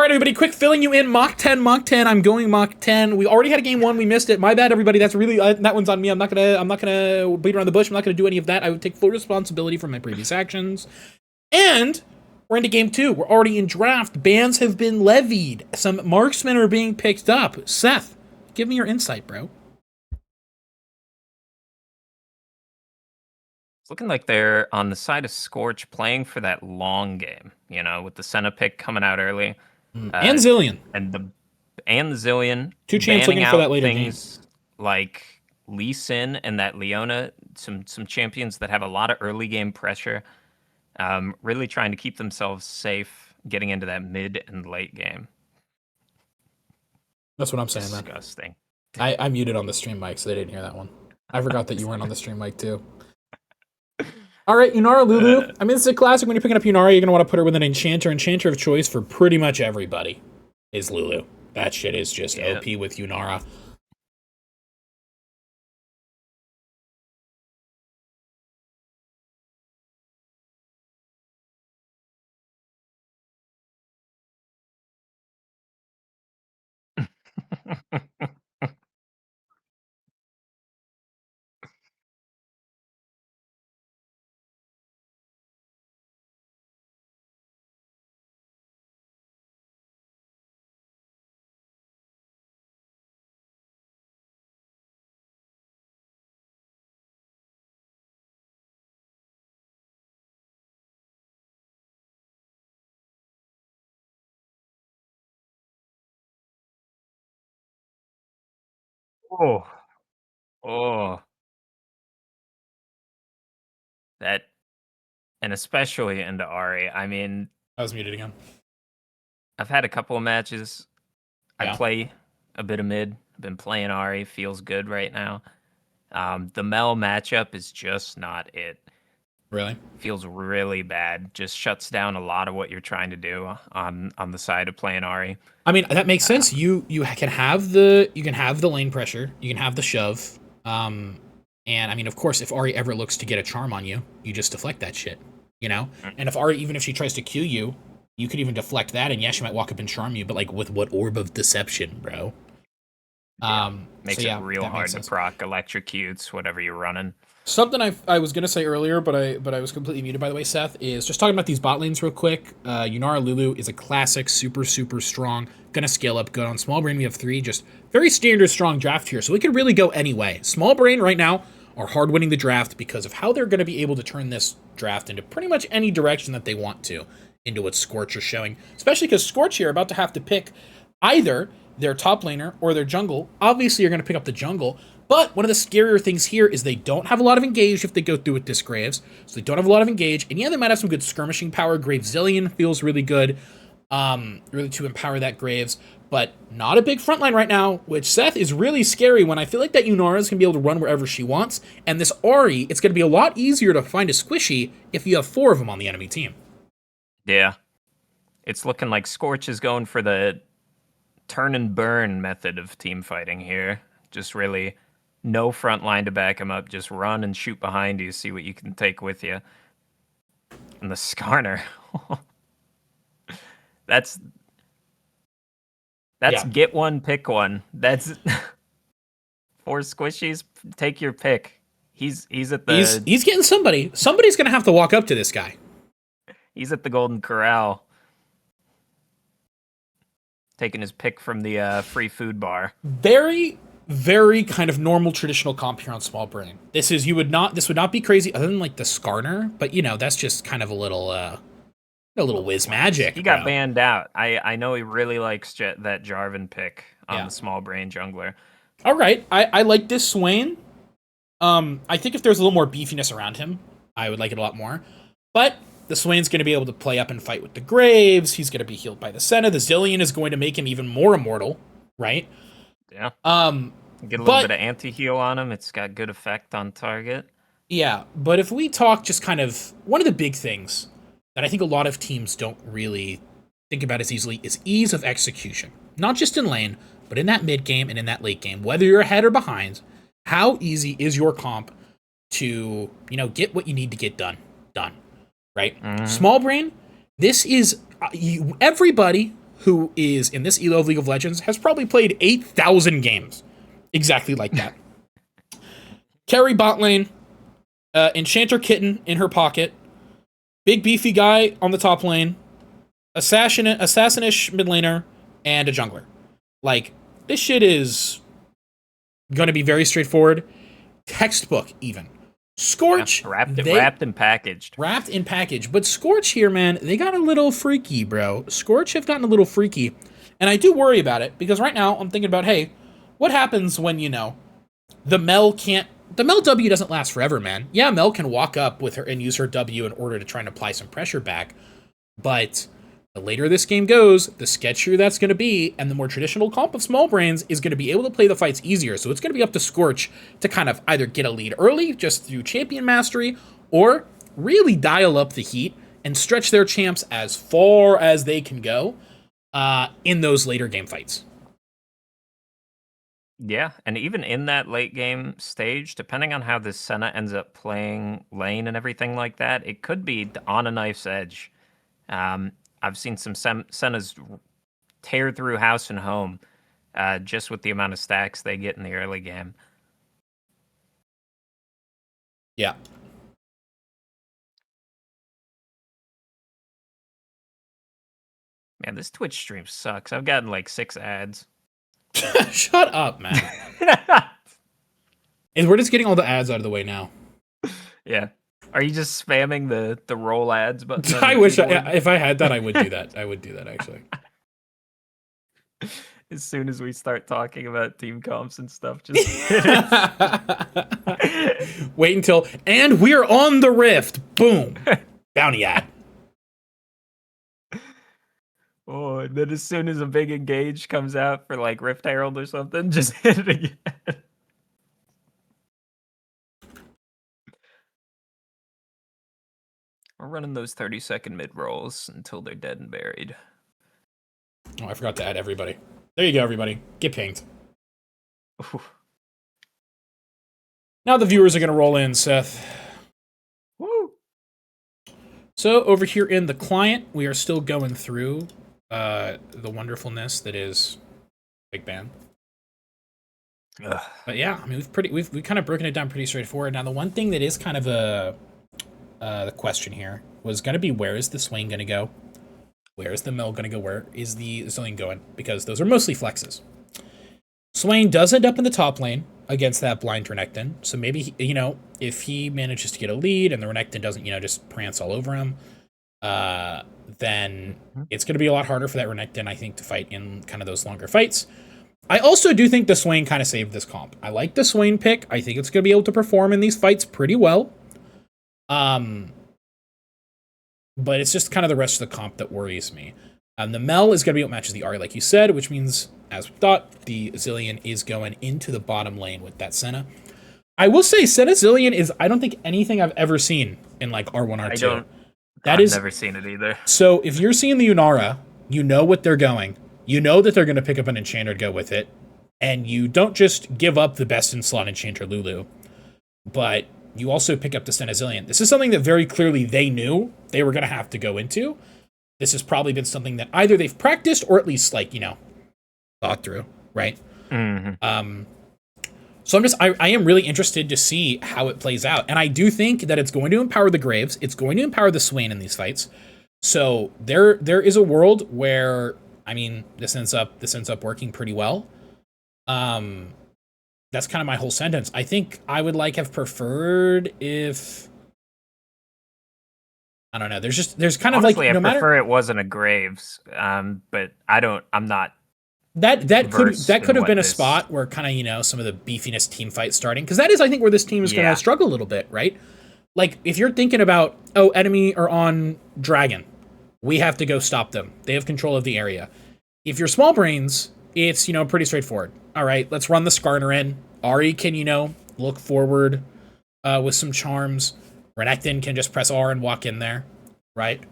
right, everybody, quick filling you in. Mach 10, Mach 10. I'm going Mach 10. We already had a game 1. We missed it. My bad, everybody. That's really that one's on me. I'm not gonna beat around the bush. I'm not gonna do any of that. I would take full responsibility for my previous actions. And we're into game 2. We're already in draft. Bans have been levied. Some marksmen are being picked up. Seth, give me your insight, bro. It's looking like they're on the side of Scorch playing for that long game, with the Senna pick coming out early. And Zillion. And the Zillion. Two champs looking for that later things game. Like Lee Sin and that Leona, some champions that have a lot of early game pressure, really trying to keep themselves safe getting into that mid and late game. That's what I'm saying, man. Disgusting. I muted on the stream mic, so they didn't hear that one. I forgot that you weren't on the stream mic, too. All right, Yunara Lulu. I mean, it's a classic. When you're picking up Yunara, you're going to want to put her with an enchanter. Enchanter of choice for pretty much everybody is Lulu. That shit is just OP with Yunara. Oh. That, and especially into Ahri. I mean, I was muted again. I've had a couple of matches. I play a bit of mid. I've been playing Ahri. Feels good right now. The Mel matchup is just not it. Really? Feels really bad. Just shuts down a lot of what you're trying to do on the side of playing Ahri. I mean, that makes sense. You can have the lane pressure. You can have the shove. And I mean, of course, if Ahri ever looks to get a charm on you, you just deflect that shit, And if Ahri, even if she tries to Q you, you could even deflect that, and she might walk up and charm you, but like with what orb of deception, bro? Makes it real hard to proc electrocutes, whatever you're running. Something I was gonna say earlier, but I was completely muted, by the way, Seth, is just talking about these bot lanes real quick. Yunara Lulu is a classic, super strong. Gonna scale up good on small brain. We have 3, just very standard strong draft here, so we could really go any way. Small brain right now are hard winning the draft because of how they're gonna be able to turn this draft into pretty much any direction that they want to, into what Scorch is showing. Especially because Scorch here are about to have to pick either their top laner or their jungle. Obviously, you're gonna pick up the jungle. But one of the scarier things here is they don't have a lot of engage if they go through with this Graves. So they don't have a lot of engage. And yeah, they might have some good skirmishing power. Grave Zillion feels really good, really to empower that Graves. But not a big frontline right now, which, Seth, is really scary when I feel like that Yunara is going to be able to run wherever she wants. And this Ahri, it's going to be a lot easier to find a squishy if you have 4 of them on the enemy team. Yeah. It's looking like Scorch is going for the turn and burn method of team fighting here. Just really... no front line to back him up. Just run and shoot behind you. See what you can take with you. And the Skarner. That's get one, pick one. That's 4 squishies. Take your pick. He's at the... He's getting somebody. Somebody's going to have to walk up to this guy. He's at the Golden Corral. Taking his pick from the free food bar. Very kind of normal traditional comp here on small brain. This would not be crazy other than like the Skarner, but that's just kind of a little whiz magic. He got banned out. I know he really likes that Jarvan pick on the small brain jungler. All right, I like this Swain. I think if there's a little more beefiness around him, I would like it a lot more. But the Swain's going to be able to play up and fight with the Graves. He's going to be healed by the Senna. The Zillion is going to make him even more immortal, right? Yeah. Get a little bit of anti-heal on him. It's got good effect on target. Yeah, but if we talk just kind of... one of the big things that I think a lot of teams don't really think about as easily is ease of execution. Not just in lane, but in that mid game and in that late game. Whether you're ahead or behind, how easy is your comp to, get what you need to get done? Right? Mm-hmm. Small brain, this is... everybody who is in this ELO of League of Legends, has probably played 8,000 games exactly like that. Carry bot lane, Enchanter Kitten in her pocket, big beefy guy on the top lane, assassinish mid laner, and a jungler. Like, this shit is going to be very straightforward. Textbook, even. Scorch, yeah, wrapped and packaged. Wrapped in package. But Scorch here, man, they got a little freaky, bro. Scorch have gotten a little freaky. And I do worry about it, because right now I'm thinking about, hey, what happens when, the Mel W doesn't last forever, man. Yeah, Mel can walk up with her and use her W in order to try and apply some pressure back. But the later this game goes, the sketchier that's going to be, and the more traditional comp of Small Brains is going to be able to play the fights easier. So it's going to be up to Scorch to kind of either get a lead early, just through champion mastery, or really dial up the heat and stretch their champs as far as they can go in those later game fights. Yeah, and even in that late game stage, depending on how this Senna ends up playing lane and everything like that, it could be on a knife's edge. I've seen some Sennas tear through house and home just with the amount of stacks they get in the early game. Yeah. Man, this Twitch stream sucks. I've gotten like 6 ads. Shut up, man. And we're just getting all the ads out of the way now. Yeah. Are you just spamming the roll ads button? I wish if I had that, I would do that. I would do that, actually. As soon as we start talking about team comps and stuff, just wait until, and we're on the Rift. Boom. Bounty ad. Oh, and then as soon as a big engage comes out for like Rift Herald or something, just hit it again. We're running those 30-second mid rolls until they're dead and buried. Oh, I forgot to add everybody. There you go, everybody. Get pinged. Ooh. Now the viewers are going to roll in, Seth. Woo! So over here in the client, we are still going through the wonderfulness that is Big Bang. But yeah, I mean, we've kind of broken it down pretty straightforward. Now the one thing that is kind of the question here was going to be, where is the Swain going to go? Where is the Mill going to go? Where is the Zillion going? Because those are mostly flexes. Swain does end up in the top lane against that blind Renekton. So maybe, if he manages to get a lead and the Renekton doesn't, just prance all over him, then it's going to be a lot harder for that Renekton, I think, to fight in kind of those longer fights. I also do think the Swain kind of saved this comp. I like the Swain pick. I think it's going to be able to perform in these fights pretty well. But it's just kind of the rest of the comp that worries me. The Mel is going to be what matches the Ahri, like you said, which means, as we thought, the Zillion is going into the bottom lane with that Senna. I will say, Senna Zillion is, I don't think, anything I've ever seen in like R1, R2. I've never seen it either. So if you're seeing the Yunara, you know what they're going. You know that they're going to pick up an Enchanter to go with it. And you don't just give up the best in slot Enchanter Lulu, but you also pick up the Senna Zillion. This is something that very clearly they knew they were going to have to go into. This has probably been something that either they've practiced or at least, thought through, right? Mm-hmm. So I am really interested to see how it plays out. And I do think that it's going to empower the Graves. It's going to empower the Swain in these fights. So there is a world where, this ends up working pretty well. That's kind of my whole sentence. I think I would have preferred if, I don't know. There's kind Honestly, of I prefer it wasn't a Graves, but I'm not. That could have been a spot where kind of, some of the beefiness team fights starting, because that is, I think, where this team is going to struggle a little bit, right? Like, if you're thinking about, enemy are on Dragon, we have to go stop them. They have control of the area. If you're Small Brains, it's, pretty straightforward. All right, let's run the Skarner in. Ahri can, look forward with some charms. Renekton can just press R and walk in there, right?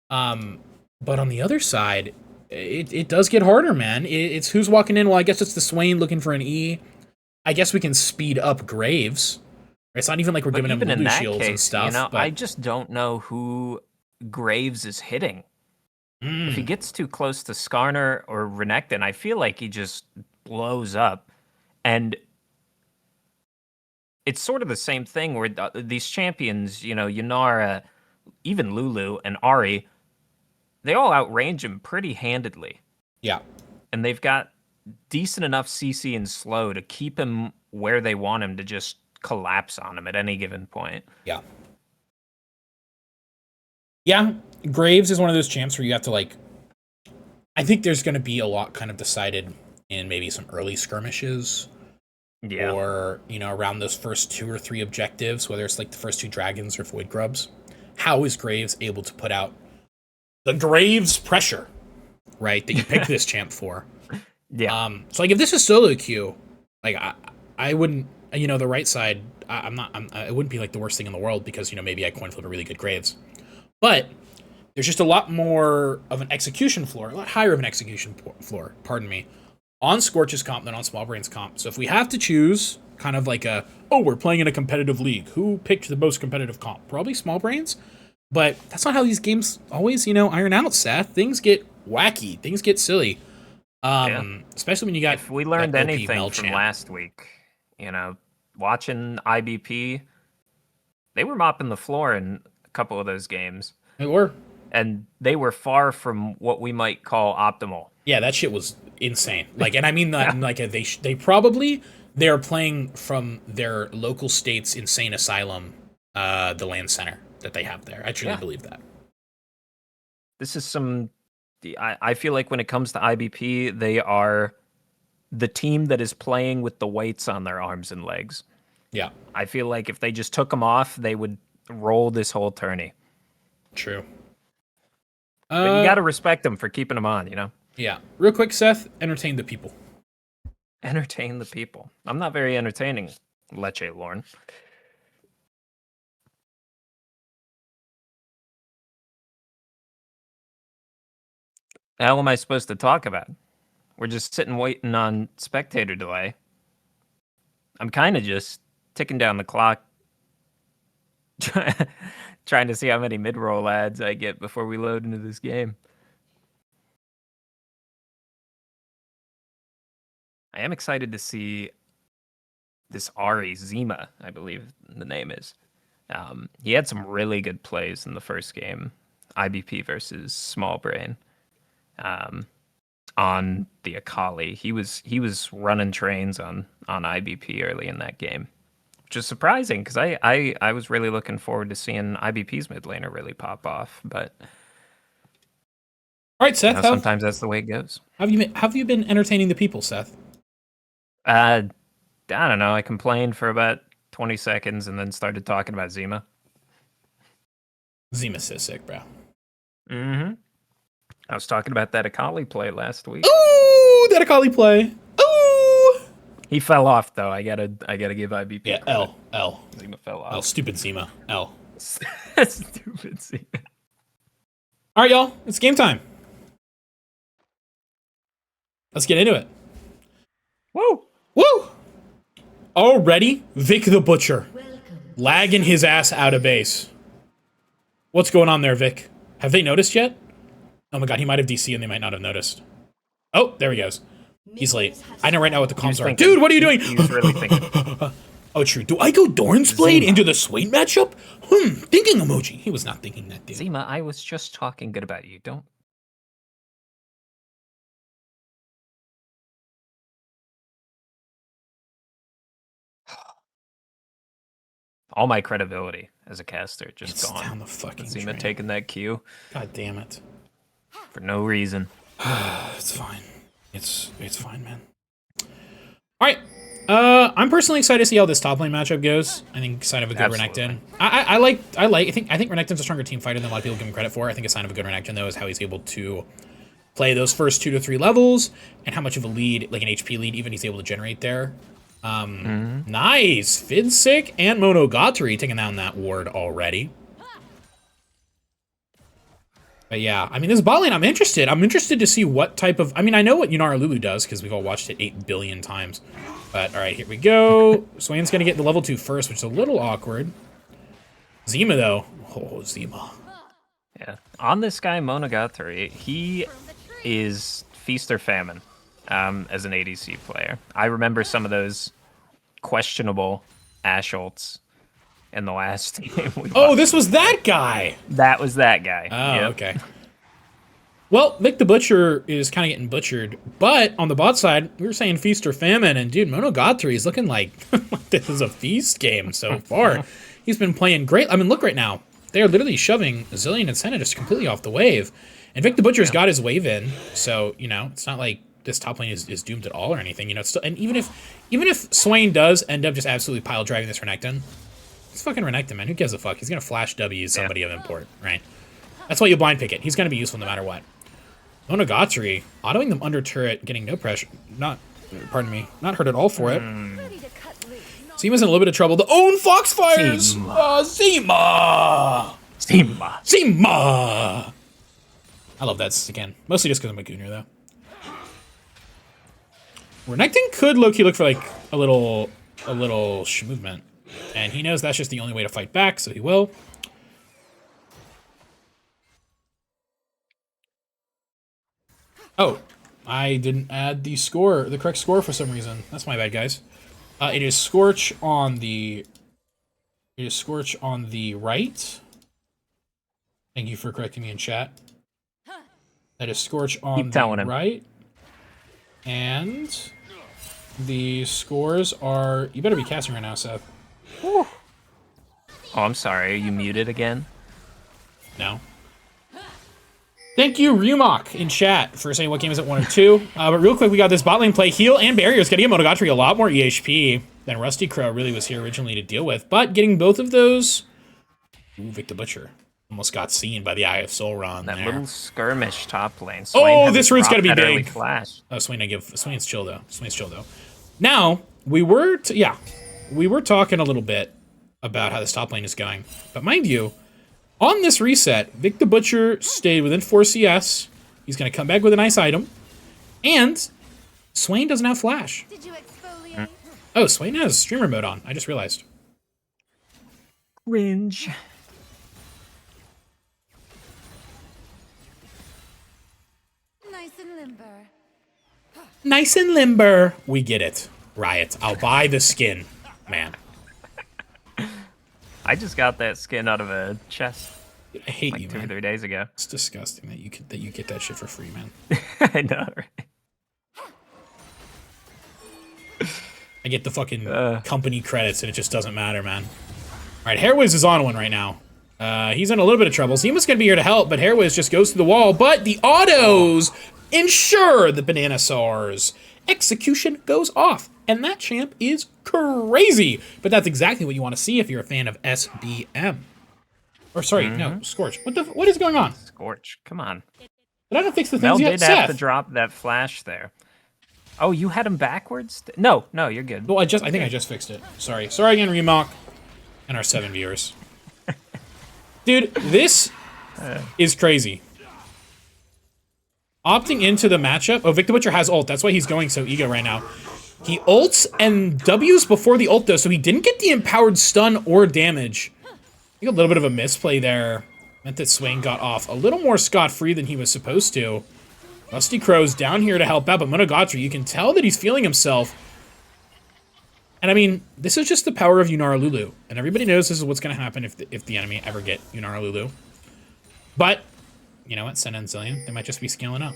But on the other side, it does get harder, man. It's who's walking in. Well, I guess it's the Swain looking for an E. I guess we can speed up Graves. It's not even like we're giving him Lulu shields and stuff. I just don't know who Graves is hitting. If he gets too close to Skarner or Renekton, I feel like he just blows up. And it's sort of the same thing where these champions, Yunara, even Lulu and Ari, they all outrange him pretty handedly. Yeah. And they've got decent enough CC and slow to keep him where they want him to just collapse on him at any given point. Yeah. Yeah, Graves is one of those champs where you have to, like... I think there's going to be a lot kind of decided in maybe some early skirmishes. Yeah. Or, around those first 2 or 3 objectives, whether it's like the first 2 dragons or Void Grubs. How is Graves able to put out the Graves pressure, right, that you picked this champ for? Yeah. So, like, if this is solo queue, like, I wouldn't, the right side, it wouldn't be, like, the worst thing in the world because, maybe I coin flip a really good Graves. But there's just a lot more of an execution floor, a lot higher of an execution floor, pardon me, on Scorch's comp than on Small Brain's comp. So if we have to choose kind of like we're playing in a competitive league, who picked the most competitive comp? Probably Small Brains. But that's not how these games always, iron out, Seth. Things get wacky. Things get silly. Especially when you got... If we learned anything from last week, watching IBP, they were mopping the floor in a couple of those games. They were. And they were far from what we might call optimal. Yeah, that shit was insane. Like, and I mean that like they're playing from their local state's insane asylum, the land center that they have there. I truly believe that. This is I feel like when it comes to IBP, they are the team that is playing with the weights on their arms and legs. Yeah. I feel like if they just took them off, they would roll this whole tourney. True. But you got to respect them for keeping them on, Yeah. Real quick, Seth, entertain the people. Entertain the people. I'm not very entertaining, Leche Lorne. The hell am I supposed to talk about? We're just sitting waiting on spectator delay. I'm kind of just ticking down the clock, trying to see how many mid-roll ads I get before we load into this game. I am excited to see this Ari Zima, I believe the name is. He had some really good plays in the first game, IBP versus Small Brain, on the Akali. He was running trains on IBP early in that game, which is surprising because I was really looking forward to seeing IBP's mid laner really pop off. But all right, Seth. Sometimes that's the way it goes. Have you been entertaining the people, Seth? I don't know. I complained for about 20 seconds and then started talking about Zima. Zima's so sick, bro. Mm-hmm. I was talking about that Akali play last week. Ooh, that Akali play. Ooh. He fell off though. I gotta give IBP. Yeah, credit. L. Zima fell off. L. Stupid Zima. L. Stupid Zima. All right, y'all. It's game time. Let's get into it. Woo! Woo! Already, Vic the Butcher. Lagging his ass out of base. What's going on there, Vic? Have they noticed yet? Oh my god, he might have DC and they might not have noticed. Oh, there he goes. He's late. I know right now what the comms are. Dude, what are you doing? He was really thinking. Oh, true. Do I go Doran's Blade into the Swain matchup? Thinking emoji. He was not thinking that, dude. Zima, I was just talking good about you. Don't. All my credibility as a caster just gone. Down the fucking Zima drain. taking that Q. God damn it. For no reason. It's fine. It's fine, man. All right. I'm personally excited to see how this top lane matchup goes. I think sign of a good Renekton. I think Renekton's a stronger team fighter than a lot of people give him credit for. I think a sign of a good Renekton though is how he's able to play those first 2 to 3 levels and how much of a lead, like an HP lead, even he's able to generate there. Nice. Fidsick and Monogatari taking down that ward already. But yeah, I mean, this bot lane, I'm interested. I'm interested to see what type of... I mean, I know what Yunara Lulu does because we've all watched it 8 billion times. But all right, here we go. Swain's going to get the level 2 first, which is a little awkward. Zima, though. Oh, Zima. Yeah. On this guy, Monogatari, he is feast or famine as an ADC player. I remember some of those questionable Ash ults in the last game we Oh, watched. this was that guy. That was that guy. Oh, Yep. okay. Well, Vic the Butcher is kind of getting butchered, but on the bot side, we were saying feast or famine, and dude, Monogatari is looking like this is a feast game so far. He's been playing great. I mean, look right now. They are literally shoving Zillion and Senna just completely off the wave. And Vic the Butcher's got his wave in, so, you know, it's not like this top lane is doomed at all or anything. You know, it's still, and even if Swain does end up just absolutely pile driving this Renekton, it's fucking Renekton, man. Who gives a fuck? He's gonna flash W somebody of import, right? That's why you blind pick it. He's gonna be useful no matter what. Monogatari, autoing them under turret, getting no pressure, not hurt at all for it. Zima's in a little bit of trouble. The own Foxfires! Zima! Zima! I love that again. Mostly just because I'm a Gooner, though. Renekton could low-key look for, like, a little movement. And he knows that's just the only way to fight back, so he will. Oh, I didn't add the correct score for some reason. That's my bad, guys. It is Scorch on the right. Thank you for correcting me in chat. That is Scorch on the right. And the scores are... You better be casting right now, Seth. Oh, I'm sorry. Are you muted again? No. Thank you, Ryumok, in chat for saying what game is it, 1 or 2. But real quick, we got this bot lane play. Heal and barriers getting Monogatari a lot more EHP than Rusty Crow really was here originally to deal with. But getting both of those... Ooh, Vic the Butcher. Almost got seen by the Eye of Sauron that there. little skirmish top lane. Swain this route's gotta be big. Flash. Oh, Swain's chill, though. Swain's chill, though. Now, we were talking a little bit about how this top lane is going. But mind you, on this reset, Vic the Butcher stayed within 4 CS. He's going to come back with a nice item. And Swain doesn't have flash. Did you exfoliate? Oh, Swain has streamer mode on. I just realized. Cringe. Nice and limber. Nice and limber. We get it. Riot. I'll buy the skin, man. I just got that skin out of a chest I hate like you, 2 man. or 3 days ago. It's disgusting that you get that shit for free, man. I know, right? I get the fucking company credits and it just doesn't matter, man. All right, Hairwiz is on one right now. He's in a little bit of trouble. Zima's gonna be here to help, but Hairwiz just goes through the wall. But the autos ensure the Banana Sars. Execution goes off, and that champ is crazy. But that's exactly what you want to see if you're a fan of SBM. Or sorry, no, Scorch. What is going on? Scorch, come on. Did I not fix the Mel things yet? did have to Seth. drop that flash there. Oh, you had him backwards? No, you're good. Well, I think I just fixed it. Sorry again, Remok, and our 7 viewers. Dude, this is crazy. Opting into the matchup. Oh, Vic the Butcher has ult. That's why he's going so ego right now. He ults and W's before the ult, though, so he didn't get the empowered stun or damage. I think a little bit of a misplay there meant that Swain got off a little more scot-free than he was supposed to. Rusty Crow's down here to help out, but Monogatari, you can tell that he's feeling himself. And I mean, this is just the power of Yunara Lulu. And everybody knows this is what's going to happen if the enemy ever get Yunara Lulu. But, you know what? Senna and Zillion, they might just be scaling up.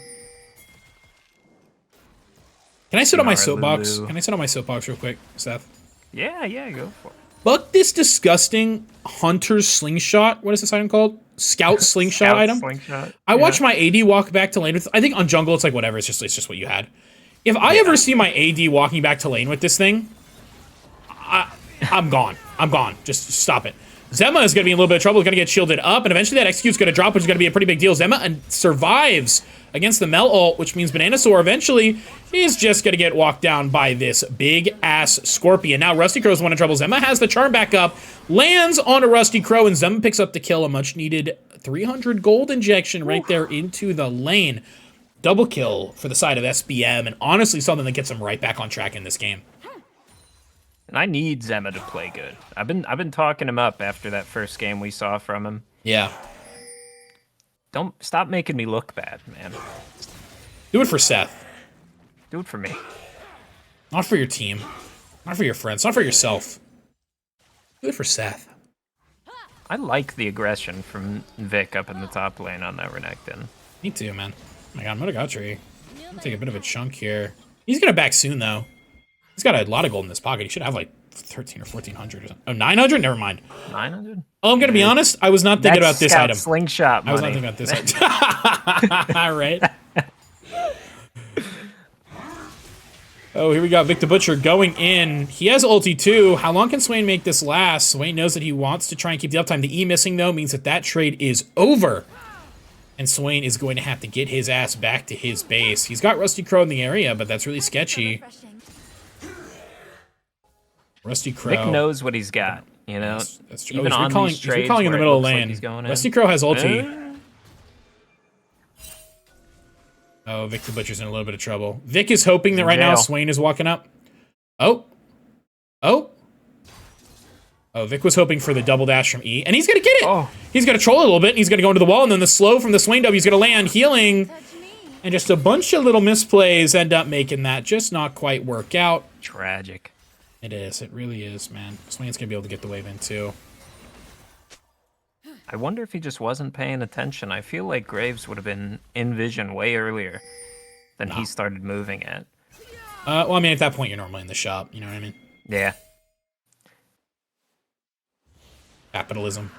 Can I sit on my soapbox? Lulu. Can I sit on my soapbox real quick, Seth? Yeah, go for it. Fuck this disgusting Hunter's Slingshot. What is this item called? Scout Slingshot item? Slingshot. I watched my AD walk back to lane with... I think on jungle, it's like whatever. It's just what you had. If I ever see my AD walking back to lane with this thing, I'm gone. I'm gone. Just stop it. Zemma is going to be in a little bit of trouble. He's going to get shielded up, and eventually that execute's going to drop, which is going to be a pretty big deal. Zemma survives against the Mel ult, which means Bananasaur eventually is just going to get walked down by this big-ass Scorpion. Now, Rusty Crow's one in trouble. Zemma has the charm back up, lands on a Rusty Crow, and Zemma picks up the kill. A much-needed 300 gold injection right there into the lane. Double kill for the side of SBM, and honestly something that gets him right back on track in this game. And I need Zemma to play good. I've been talking him up after that first game we saw from him. Yeah. Don't stop making me look bad, man. Do it for Seth. Do it for me. Not for your team. Not for your friends. Not for yourself. Do it for Seth. I like the aggression from Vic up in the top lane on that Renekton. Me too, man. Oh my god, Monogatari. I'm gonna take a bit of a chunk here. He's gonna back soon, though. He's got a lot of gold in his pocket. He should have like 13 or 1400 or something. Oh, 900? Never mind. 900? Oh, I'm gonna be honest. I was not thinking about this item. Slingshot money. I was not thinking about this item. All right. Oh, here we got Vic the Butcher going in. He has ulti too. How long can Swain make this last? Swain knows that he wants to try and keep the uptime. The E missing, though, means that that trade is over. And Swain is going to have to get his ass back to his base. He's got Rusty Crow in the area, but that's really sketchy. Rusty Crow. Vic knows what he's got, you know? That's true. Even Oh, on these trades recalling in the where it middle of looks like lane. he's going in. Rusty Crow has ulti. Oh, Vic the Butcher's in a little bit of trouble. Vic is hoping that right now Swain is walking up. Oh. Oh. Oh, Vic was hoping for the double dash from E, and he's going to get it. Oh. He's going to troll a little bit, and he's going to go into the wall, and then the slow from the Swain W is going to land, healing. And just a bunch of little misplays end up making that just not quite work out. Tragic. It is. It really is, man. Swain's going to be able to get the wave in, too. I wonder if he just wasn't paying attention. I feel like Graves would have been in vision way earlier than he started moving at. Well, I mean, at that point, you're normally in the shop. You know what I mean? Yeah. Capitalism.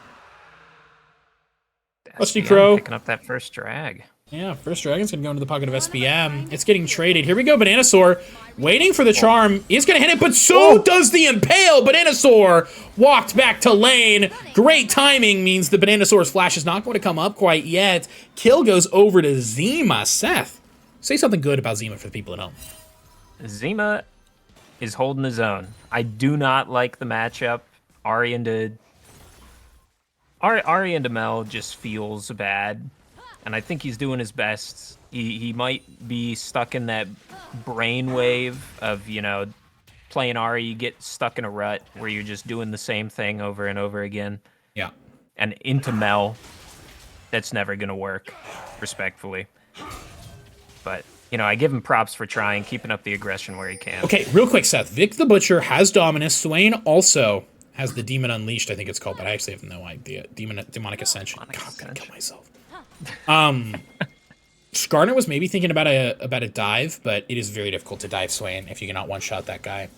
Rusty Crow. Picking up that first drag. Yeah, first dragon's gonna go into the pocket of SPM. It's getting traded. Here we go, Bananasaur. Waiting for the charm. He's gonna hit it, but so does the Impale. Bananasaur walked back to lane. Great timing means the Bananasaur's flash is not going to come up quite yet. Kill goes over to Zima. Seth, say something good about Zima for the people at home. Zima is holding his own. I do not like the matchup. Ari into Mel just feels bad. And I think he's doing his best. He might be stuck in that brainwave of, you know, playing Ari, you get stuck in a rut where you're just doing the same thing over and over again. Yeah. And into Mel, that's never going to work, respectfully. But, you know, I give him props for trying, keeping up the aggression where he can. Okay, real quick, Seth. Vic the Butcher has Dominus. Swain also has the Demon Unleashed, I think it's called, but I actually have no idea. Demonic Ascension. God, I'm gonna kill myself. Skarner was maybe thinking about a dive, but it is very difficult to dive Swain if you cannot one-shot that guy.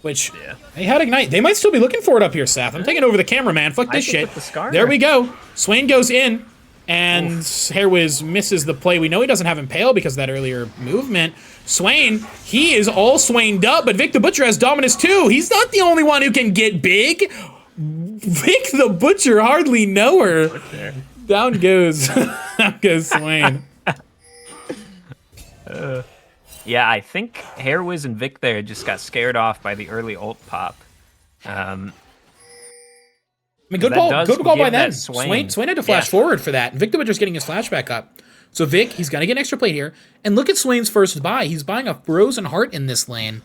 Which, they had Ignite. They might still be looking for it up here, Seth. I'm taking over the camera, man. Fuck this shit. There we go. Swain goes in, and Hairwiz misses the play. We know he doesn't have Impale because of that earlier movement. Swain, he is all Swained up, but Vic the Butcher has Dominus too. He's not the only one who can get big. Vic the Butcher hardly know her. Down goes, down goes Swain. Yeah, I think Hairwiz and Vic there just got scared off by the early ult pop. I mean, good call by them. Swain had to flash forward for that. Vic the Butcher's getting his flash back up. So Vic, he's going to get an extra plate here. And look at Swain's first buy. He's buying a Frozen Heart in this lane.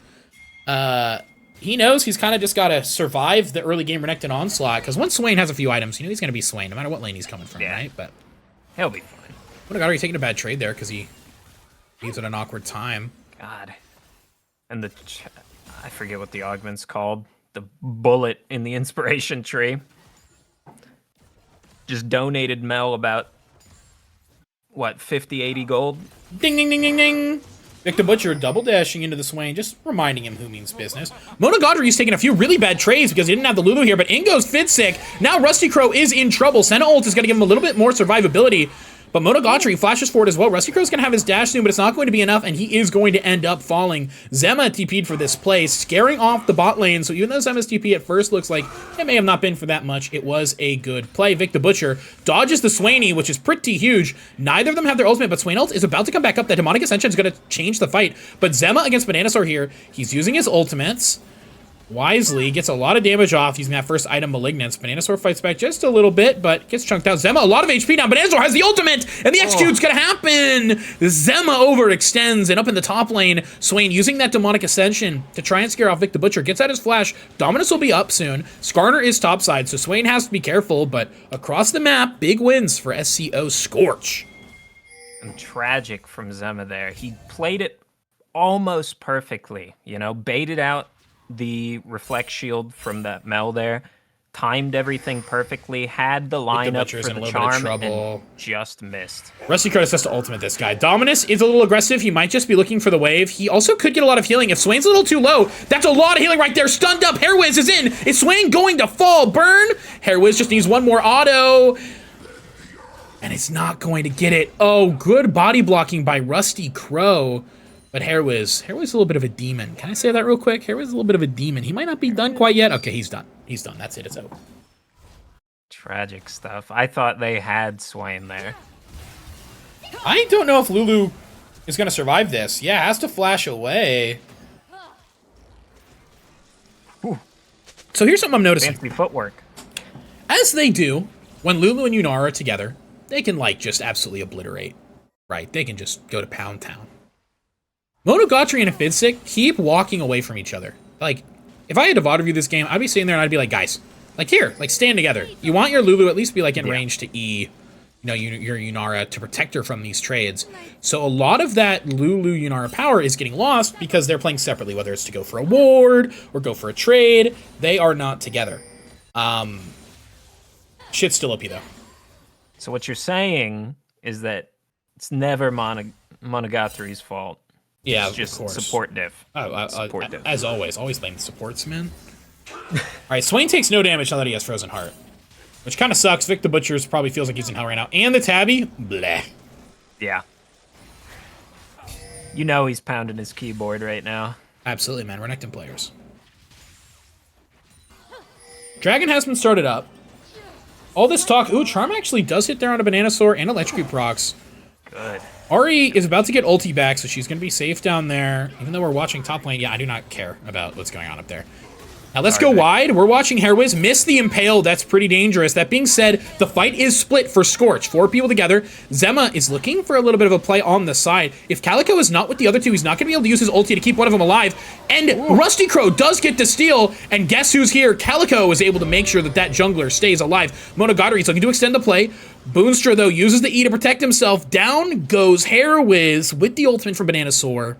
He knows he's kind of just got to survive the early game Renekton onslaught. Because once Swain has a few items, you know he's going to be Swain, no matter what lane he's coming from, right? But he'll be fine. What a god, are you taking a bad trade there? Because he's at an awkward time. God. And I forget what the augment's called. The bullet in the inspiration tree. Just donated Mel about, what, 50, 80 gold? Ding, ding, ding, ding, ding. Vic the Butcher double dashing into the Swain, just reminding him who means business. Monogatari's taking a few really bad trades because he didn't have the Lulu here, but in goes Fitsick. Now Rusty Crow is in trouble. Senna ult is going to give him a little bit more survivability. But Monogatari flashes forward as well. Rusty Crow's going to have his dash soon, but it's not going to be enough, and he is going to end up falling. Zema TP'd for this play, scaring off the bot lane, so even though Zema's TP at first looks like it may have not been for that much, it was a good play. Vic the Butcher dodges the Swainy, which is pretty huge. Neither of them have their ultimate, but Swain ult is about to come back up. The Demonic Ascension is going to change the fight, but Zema against Bananasaur here, he's using his ultimates. wisely, gets a lot of damage off using that first item, Malignance. Bananasaur fights back just a little bit, but gets chunked out. Zema, a lot of HP now. Bananasaur has the ultimate, and the execute's gonna happen. Zema overextends, and up in the top lane, Swain using that Demonic Ascension to try and scare off Vic the Butcher. Gets out his flash. Dominus will be up soon. Skarner is topside, so Swain has to be careful, but across the map, big wins for SCO Scorch. And tragic from Zema there. He played it almost perfectly, you know, baited out the reflect shield from that Mel there, timed everything perfectly, had the lineup for the charm, and just missed. Rusty Crow has to ultimate this guy. Dominus is a little aggressive. He might just be looking for the wave. He also could get a lot of healing. If Swain's a little too low, that's a lot of healing right there. Stunned up. Hairwiz is in. Is Swain going to fall? Burn. Hairwiz just needs one more auto. And it's not going to get it. Oh, good body blocking by Rusty Crow. But Hairwiz a little bit of a demon. Can I say that real quick? Hairwiz is a little bit of a demon. He might not be done quite yet. Okay, he's done. He's done. That's it. It's over. Tragic stuff. I thought they had Swain there. I don't know if Lulu is going to survive this. Yeah, has to flash away. Whew. So here's something I'm noticing. Fancy footwork. As they do, when Lulu and Yunar are together, they can, like, just absolutely obliterate. Right? They can just go to Pound Town. Monogatari and Fidsick keep walking away from each other. Like, if I had to VOD review this game, I'd be sitting there and I'd be like, guys, like, here, like, stand together. You want your Lulu at least be, like, in range to E, you know, your Yunara to protect her from these trades. So a lot of that Lulu-Yunara power is getting lost because they're playing separately, whether it's to go for a ward or go for a trade. They are not together. Shit's still OP, though. So what you're saying is that it's never Monogatari's fault. Yeah, it's just of course. Support diff. Support diff. As always blame the supports, man. All right, Swain takes no damage now that he has Frozen Heart, which kind of sucks. Vic the Butchers probably feels like he's in hell right now. And the Tabby, bleh. Yeah. You know he's pounding his keyboard right now. Absolutely, man. Renekton players. Dragon has been started up. All this talk. Ooh, Charm actually does hit there on a Bananasaur and Electrocute procs. Good. Ari is about to get ulti back, so she's going to be safe down there. Even though we're watching top lane, yeah, I do not care about what's going on up there. Now let's go wide. We're watching Hairwiz miss the Impale. That's pretty dangerous. That being said, the fight is split for Scorch. 4 people together. Zema is looking for a little bit of a play on the side. If Calico is not with the other two, he's not going to be able to use his ulti to keep one of them alive. And Rusty Crow does get the steal. And guess who's here? Calico is able to make sure that that jungler stays alive. Monogatari is looking to extend the play. Boonstra, though, uses the E to protect himself. Down goes Hairwiz with the ultimate from Bananasaur.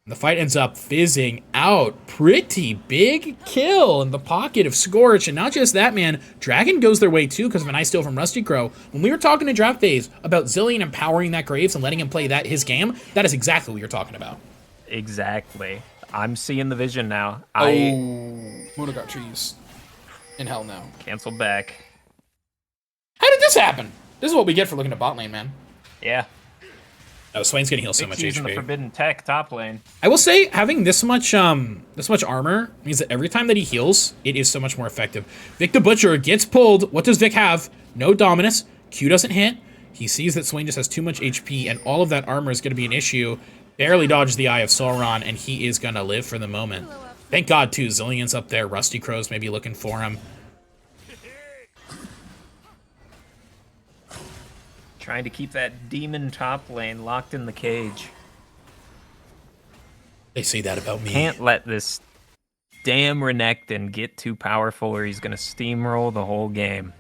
The fight ends up fizzing out. Pretty big kill in the pocket of Scorch. And not just that, man. Dragon goes their way, too, because of a nice steal from Rusty Crow. When we were talking to Draft Phase about Zillion empowering that Graves and letting him play his game, that is exactly what you're talking about. Exactly. I'm seeing the vision now. Monogatary's in hell now. Cancel back. How did this happen? This is what we get for looking at bot lane, man. Yeah. Oh, Swain's gonna heal so much using HP. the forbidden tech top lane. I will say, having this much armor means that every time that he heals, it is so much more effective. Vic the Butcher gets pulled. What does Vic have? No Dominus. Q doesn't hit. He sees that Swain just has too much HP, and all of that armor is going to be an issue. Barely dodges the Eye of Sauron, and he is going to live for the moment. Thank God, too. Zillion's up there. Rusty Crow's maybe looking for him. Trying to keep that demon top lane locked in the cage. They say that about me. Can't let this damn Renekton get too powerful or he's going to steamroll the whole game.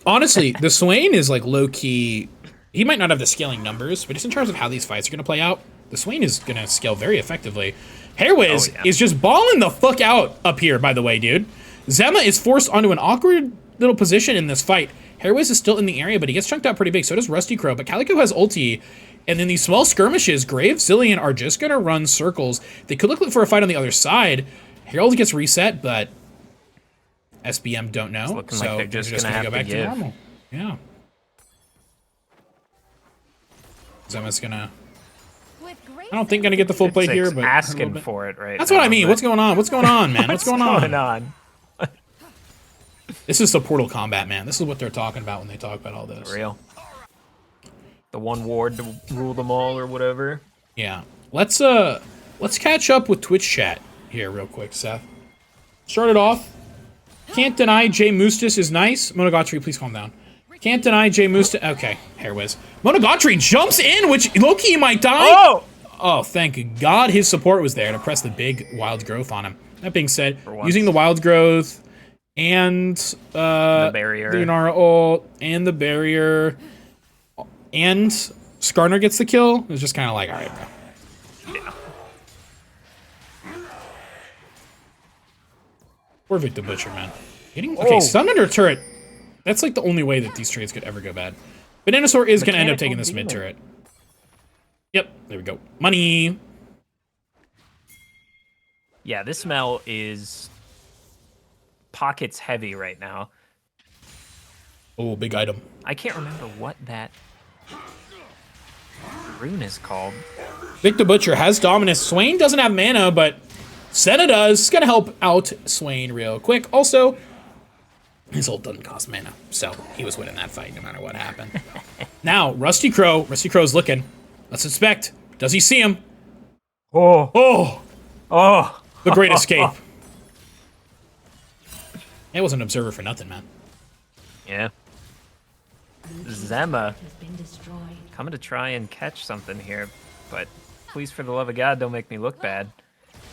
Honestly, the Swain is like low-key. He might not have the scaling numbers, but just in terms of how these fights are going to play out, the Swain is going to scale very effectively. Hairwiz is just balling the fuck out up here, by the way, dude. Zema is forced onto an awkward little position in this fight. Hairwiz is still in the area, but he gets chunked out pretty big. So does Rusty Crow, but Calico has ulti. And then these small skirmishes, Grave, Zillion are just going to run circles. They could look for a fight on the other side. Herald gets reset, but SBM don't know. It's looking so like they're just going to go back give. to normal. Yeah. Zema's going to... I don't think going to get the full play here, but... asking for it right That's now, what I mean. What's going on? What's going on, man? What's going on? This is the Portal combat, man. This is what they're talking about when they talk about all this. Real. The one ward to rule them all or whatever. Yeah. Let's catch up with Twitch chat here real quick, Seth. Start it off. Can't deny Jay Mustis is nice. Monogatari, please calm down. Can't deny Jay Mustis. Okay, hair whiz. Monogatari jumps in, which Loki might die. Oh! Oh, thank God his support was there to press the big wild growth on him. That being said, using the wild growth and the barrier, the Yunara ult, and the barrier, and Skarner gets the kill, it was just kind of like, all right, bro. Yeah. Poor Victor Butcher, man. Okay, stun under turret. That's like the only way that these trades could ever go bad. Bananasaur is going to end up taking this mid turret. Yep, there we go. Money. Yeah, this smell is pockets heavy right now. Oh, big item. I can't remember what that rune is called. Victor Butcher has Dominus. Swain doesn't have mana, but Senna does. It's going to help out Swain real quick. Also, his ult doesn't cost mana, so he was winning that fight no matter what happened. Now, Rusty Crow. Rusty Crow's looking. Let's inspect. Does he see him? Oh. Oh. Oh. The Great Escape. It was an observer for nothing, man. Yeah. Zema coming to try and catch something here, but please, for the love of God, don't make me look bad.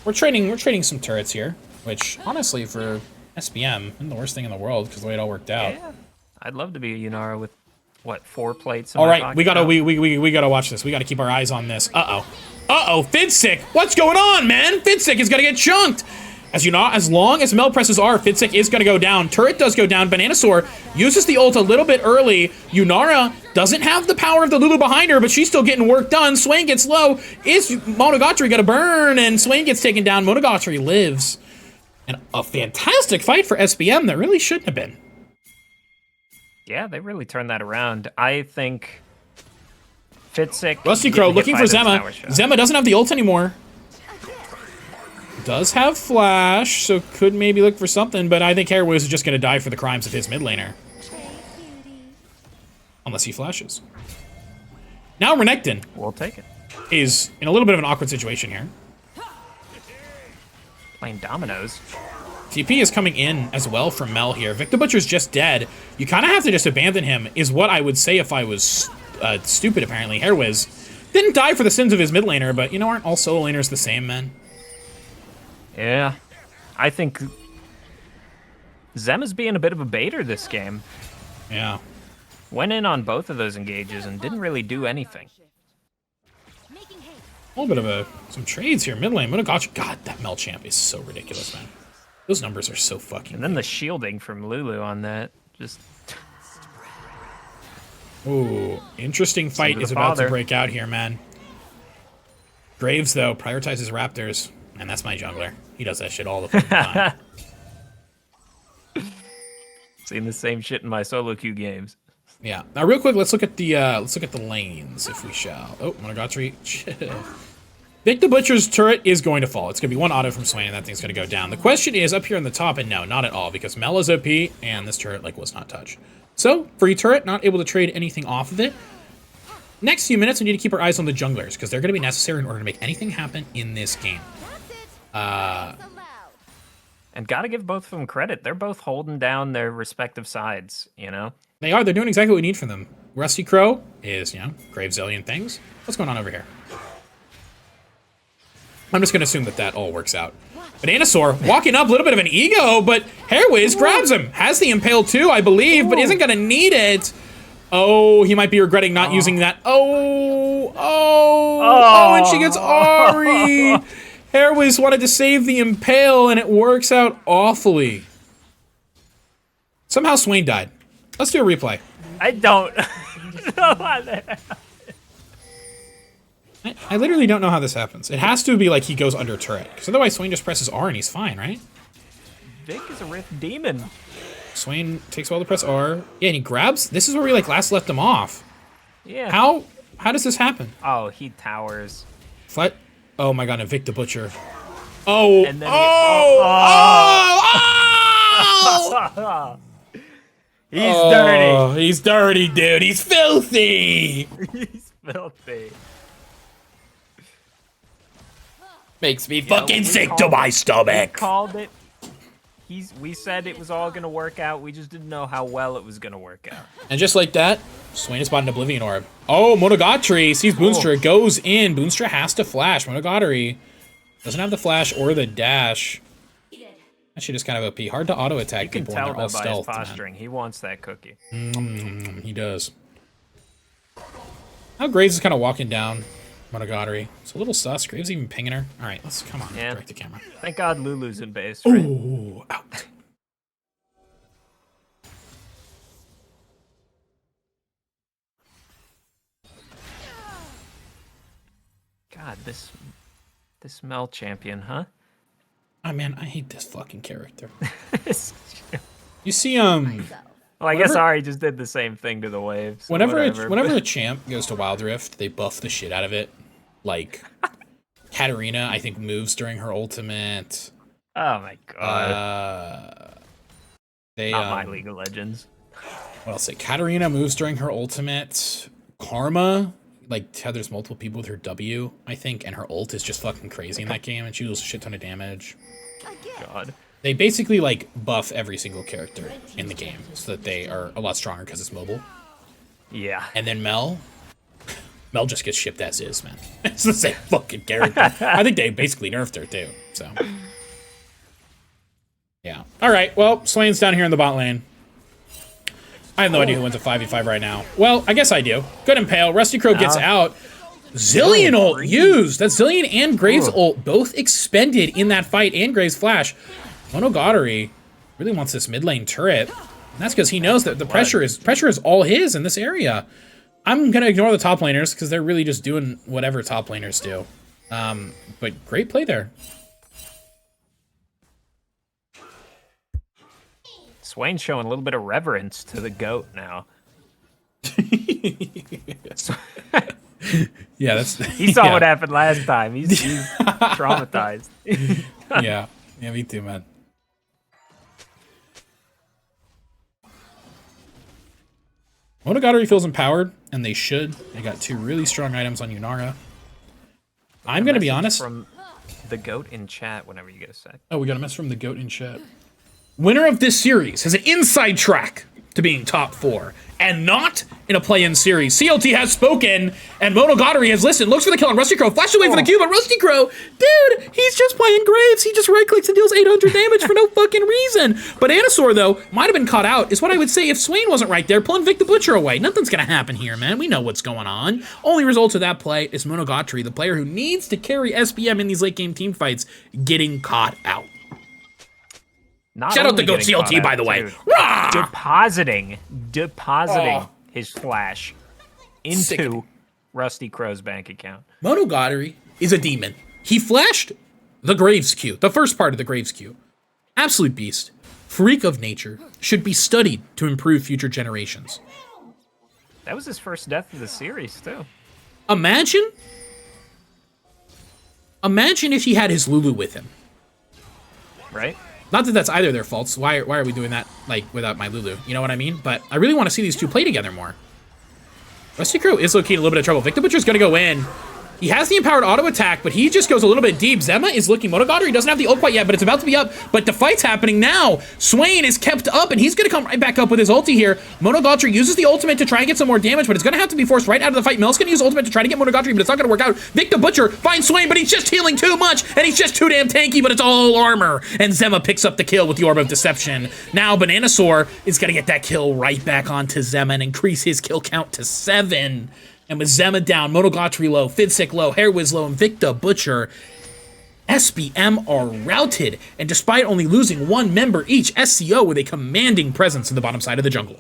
We're trading some turrets here, which honestly for SBM isn't the worst thing in the world because the way it all worked out. Yeah. I'd love to be a Yunara with what, 4 plates? All right, we gotta watch this. We gotta keep our eyes on this. Uh-oh, Fidsick! What's going on, man? Fidsick is gonna get chunked! As you know, as long as Mel presses R, Fidsick is gonna go down. Turret does go down. Bananasaur uses the ult a little bit early. Yunara doesn't have the power of the Lulu behind her, but she's still getting work done. Swain gets low. Is Monogatari gonna burn? And Swain gets taken down. Monogatari lives. And a fantastic fight for SBM that really shouldn't have been. Yeah, they really turned that around. I think Fidsick... Rusty Crow looking for Zema. Zema doesn't have the ult anymore. Does have flash, so could maybe look for something, but I think Hairwiz is just going to die for the crimes of his mid laner. Unless he flashes. Now Renekton We'll take it. is in a little bit of an awkward situation here. Playing dominoes. TP is coming in as well from Mel here. Victor Butcher's just dead. You kind of have to just abandon him, is what I would say if I was stupid, apparently. Hairwiz didn't die for the sins of his mid laner, but you know, aren't all solo laners the same, man? Yeah. I think Zema's being a bit of a baiter this game. Yeah. Went in on both of those engages and didn't really do anything. A little bit of some trades here. Mid lane, Monogatari. God, that Mel champ is so ridiculous, man. Those numbers are so fucking And then the shielding from Lulu on that. Just... Ooh, interesting fight is about to break out here, man. Graves, though, prioritizes Raptors. And that's my jungler. He does that shit all the fucking time. Seen the same shit in my solo queue games. Yeah. Now, real quick, let's look at the lanes, if we shall. Oh, Monogatari. Victor Butcher's turret is going to fall. It's going to be one auto from Swain, and that thing's going to go down. The question is up here on the top, and no, not at all, because Mel is OP, and this turret was not touched. So, free turret, not able to trade anything off of it. Next few minutes, we need to keep our eyes on the junglers, because they're going to be necessary in order to make anything happen in this game. And gotta give both of them credit. They're both holding down their respective sides, you know? They are. They're doing exactly what we need from them. Rusty Crow is, Grave Zillion things. What's going on over here? I'm just going to assume that all works out. Bananasaur walking up, a little bit of an ego, but Hairwiz grabs him. Has the Impale too, I believe, but isn't going to need it. Oh, he might be regretting not using that. Oh, and she gets Ari. Hairwiz wanted to save the Impale, and it works out awfully. Somehow Swain died. Let's do a replay. I don't know how that happened. I literally don't know how this happens. It has to be like he goes under turret, because otherwise Swain just presses R and he's fine, right? Vic is a Rift Demon. Swain takes a while to press R. Yeah, and he grabs. This is where we last left him off. Yeah. How does this happen? Oh, he towers. Flat. Oh my God, and Vic the Butcher. Oh. And then He's dirty. He's dirty, dude. He's filthy. He's filthy. Makes me You know, fucking we sick called to my it. We stomach. called it. We said it was all gonna work out. We just didn't know how well it was gonna work out. And just like that, Swain is spotted an Oblivion Orb. Oh, Monogatari sees Boonstra, goes in. Boonstra has to flash. Monogatari doesn't have the flash or the dash. That shit is kind of OP. Hard to auto attack You can people when tell they're all though by his stealth. posturing. He wants that cookie. He does. Now Graves is kind of walking down Monogatari. It's a little sus. Graves even pinging her. All right, let's come on. Yeah. Direct the camera. Thank God Lulu's in base. Right? Ooh, out. God, this Mel champion, huh? Oh man, I hate this fucking character. Well, You see, I guess Ari just did the same thing to the waves. so whenever whatever, a champ goes to Wild Rift, they buff the shit out of it. Like Katarina, I think moves during her ultimate. Oh my God. They Not my League of Legends. What else? Katarina moves during her ultimate. Karma, like how there's multiple people with her W, I think, and her ult is just fucking crazy in that game, and she deals a shit ton of damage. God. They basically like buff every single character in the game so that they are a lot stronger because it's mobile. Yeah. And then Mel just gets shipped as is, man. It's the same fucking character. I think they basically nerfed her too. So yeah. All right. Well, Swain's down here in the bot lane. I have no idea who wins a 5v5 right now. Well, I guess I do. Good Impale. Rusty Crow gets out. Zillion ult used. That's Zillion and Graves ult both expended in that fight, and Graves flash. Monogatari really wants this mid lane turret. And that's because he knows that the pressure is all his in this area. I'm gonna ignore the top laners because they're really just doing whatever top laners do. But great play there. Swain's showing a little bit of reverence to the GOAT now. Yeah, that's He saw what happened last time. He's traumatized. yeah, me too, man. Monogatari feels empowered, and they should. They got two really strong items on Yunara. I'm gonna be honest. From the GOAT in chat whenever you get a sec. Oh, we got a mess from the GOAT in chat. Winner of this series has an inside track to being top 4, and not in a play-in series. CLT has spoken, and Monogatari has listened. Looks for the kill on Rusty Crow. Flash away for the Q, but Rusty Crow, dude, he's just playing Graves. He just right-clicks and deals 800 damage for no fucking reason. But Anasaur, though, might have been caught out, is what I would say if Swain wasn't right there pulling Vic the Butcher away. Nothing's gonna happen here, man. We know what's going on. Only result of that play is Monogatari, the player who needs to carry SBM in these late-game team fights, getting caught out. Shout out to GOAT CLT, by the way. Depositing his flash into Rusty Crow's bank account. Monogatari is a demon. He flashed the Graves Q, the first part of the Graves Q. Absolute beast. Freak of nature. Should be studied to improve future generations. That was his first death of the series, too. Imagine if he had his Lulu with him. Right? Not that that's either their faults. Why are we doing that, like, without my Lulu? You know what I mean? But I really want to see these two play together more. Rusty Crow is low-key in a little bit of trouble. Victor Butcher's going to go in. He has the empowered auto attack, but he just goes a little bit deep. Zema is looking. Monogatari doesn't have the ult quite yet, but it's about to be up. But the fight's happening now. Swain is kept up, and he's going to come right back up with his ulti here. Monogatari uses the ultimate to try and get some more damage, but it's going to have to be forced right out of the fight. Mel's going to use ultimate to try to get Monogatari, but it's not going to work out. Victor Butcher finds Swain, but he's just healing too much, and he's just too damn tanky, but it's all armor. And Zema picks up the kill with the Orb of Deception. Now Bananasaur is going to get that kill right back onto Zema and increase his kill count to 7. And with Zema down, Monogatari low, Fidsick low, Hairwiz low, and Victor Butcher, SBM are routed. And despite only losing one member each, SCO with a commanding presence in the bottom side of the jungle.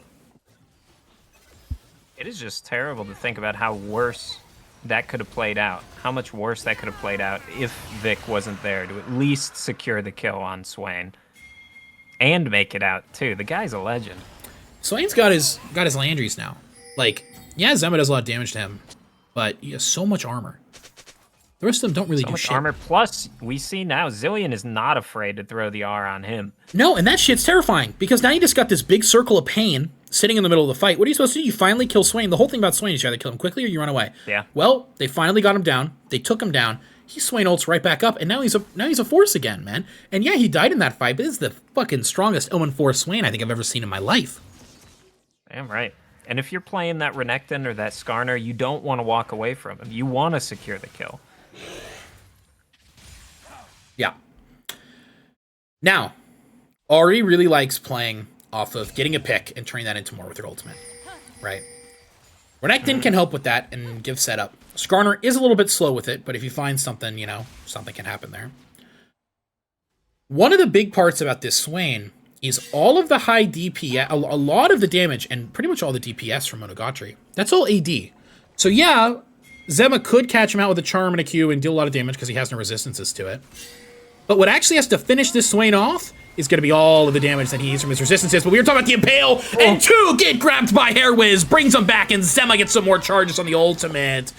It is just terrible to think about how worse that could have played out. How much worse that could have played out if Vic wasn't there to at least secure the kill on Swain. And make it out, too. The guy's a legend. Swain's got his Landry's now. Like, yeah, Zema does a lot of damage to him, but he has so much armor. The rest of them don't really do shit. Armor. Plus, we see now Zillion is not afraid to throw the R on him. No, and that shit's terrifying, because now you just got this big circle of pain sitting in the middle of the fight. What are you supposed to do? You finally kill Swain. The whole thing about Swain is you either kill him quickly or you run away. Yeah. Well, they finally got him down. They took him down. he Swain ults right back up, and now he's a force again, man. And yeah, he died in that fight, but this is the fucking strongest 0-4 Swain I think I've ever seen in my life. Damn right. And if you're playing that Renekton or that Skarner, you don't want to walk away from him. You want to secure the kill. Yeah. Now, Ahri really likes playing off of getting a pick and turning that into more with her ultimate, right? Renekton can help with that and give setup. Skarner is a little bit slow with it, but if you find something, you know, something can happen there. One of the big parts about this Swain is all of the high DPS, a lot of the damage, and pretty much all the DPS from Monogatari. That's all AD. So yeah, Zema could catch him out with a Charm and a Q and deal a lot of damage because he has no resistances to it. But what actually has to finish this Swain off is going to be all of the damage that he needs from his resistances. But we were talking about the Impale, and 2 get grabbed by Hairwiz, brings him back, and Zema gets some more charges on the ultimate.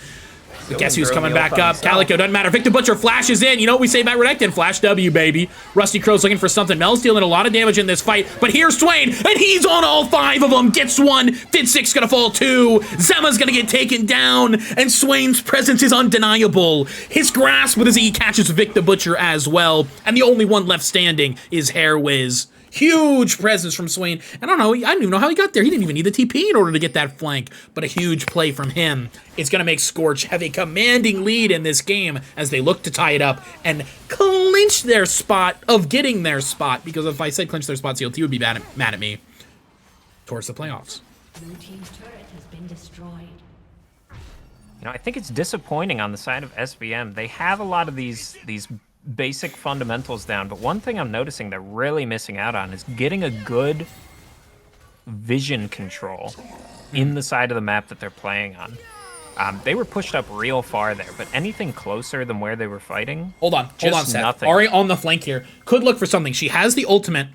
But guess who's coming back up? Calico, doesn't matter. Victor Butcher flashes in. You know what we say about Renekton? Flash W, baby. Rusty Crow's looking for something. Mel's dealing a lot of damage in this fight. But here's Swain, and he's on all 5 of them. Gets 1. Fid6 gonna fall 2. Zema's gonna get taken down. And Swain's presence is undeniable. His grasp with his E catches Victor Butcher as well. And the only one left standing is Hairwiz. Huge presence from Swain. And I don't even know how he got there. He didn't even need the TP in order to get that flank. But a huge play from him is going to make Scorch have a commanding lead in this game as they look to tie it up and clinch their spot of getting their spot. Because if I said clinch their spot, CLT would be mad at me towards the playoffs. Blue team's turret has been destroyed. You know, I think it's disappointing on the side of SBM. They have a lot of these basic fundamentals down, but one thing I'm noticing they're really missing out on is getting a good vision control in the side of the map that they're playing on. They were pushed up real far there, but anything closer than where they were fighting? Hold on, Seth. Nothing. Ahri on the flank here. Could look for something. She has the ultimate.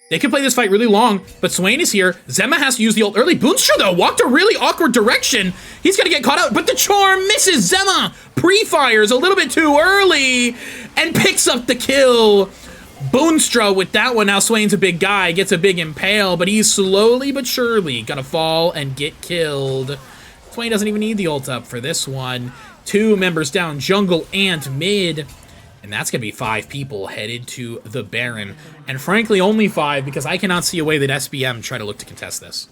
They can play this fight really long, but Swain is here. Zema has to use the ult early. Boonstra, though, walked a really awkward direction. He's going to get caught out, but the charm misses Zema. Pre-fires a little bit too early and picks up the kill. Boonstra with that one. Now Swain's a big guy, gets a big impale, but he's slowly but surely going to fall and get killed. Swain doesn't even need the ult up for this one. 2 members down, jungle and mid. And that's going to be 5 people headed to the Baron. And frankly, only 5, because I cannot see a way that SBM try to look to contest this.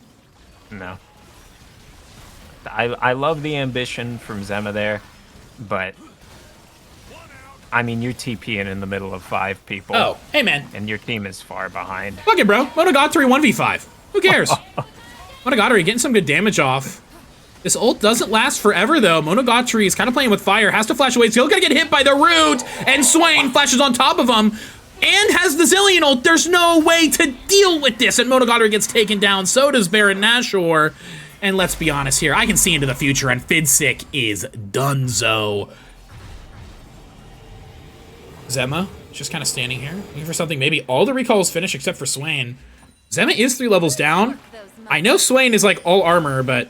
No. I love the ambition from Zema there, but I mean, you're TPing in the middle of 5 people. Oh, hey man. And your team is far behind. Fuck it, bro. Monogatari 1v5. Who cares? Monogatari getting some good damage off. This ult doesn't last forever, though. Monogatari is kind of playing with fire, has to flash away. Still gonna get hit by the root, and Swain flashes on top of him, and has the Zillion ult. There's no way to deal with this, and Monogatari gets taken down. So does Baron Nashor. And let's be honest here, I can see into the future, and Fid6 is donezo. Zema, just kind of standing here, looking for something. Maybe all the recalls finish except for Swain. Zema is 3 levels down. I know Swain is like all armor, but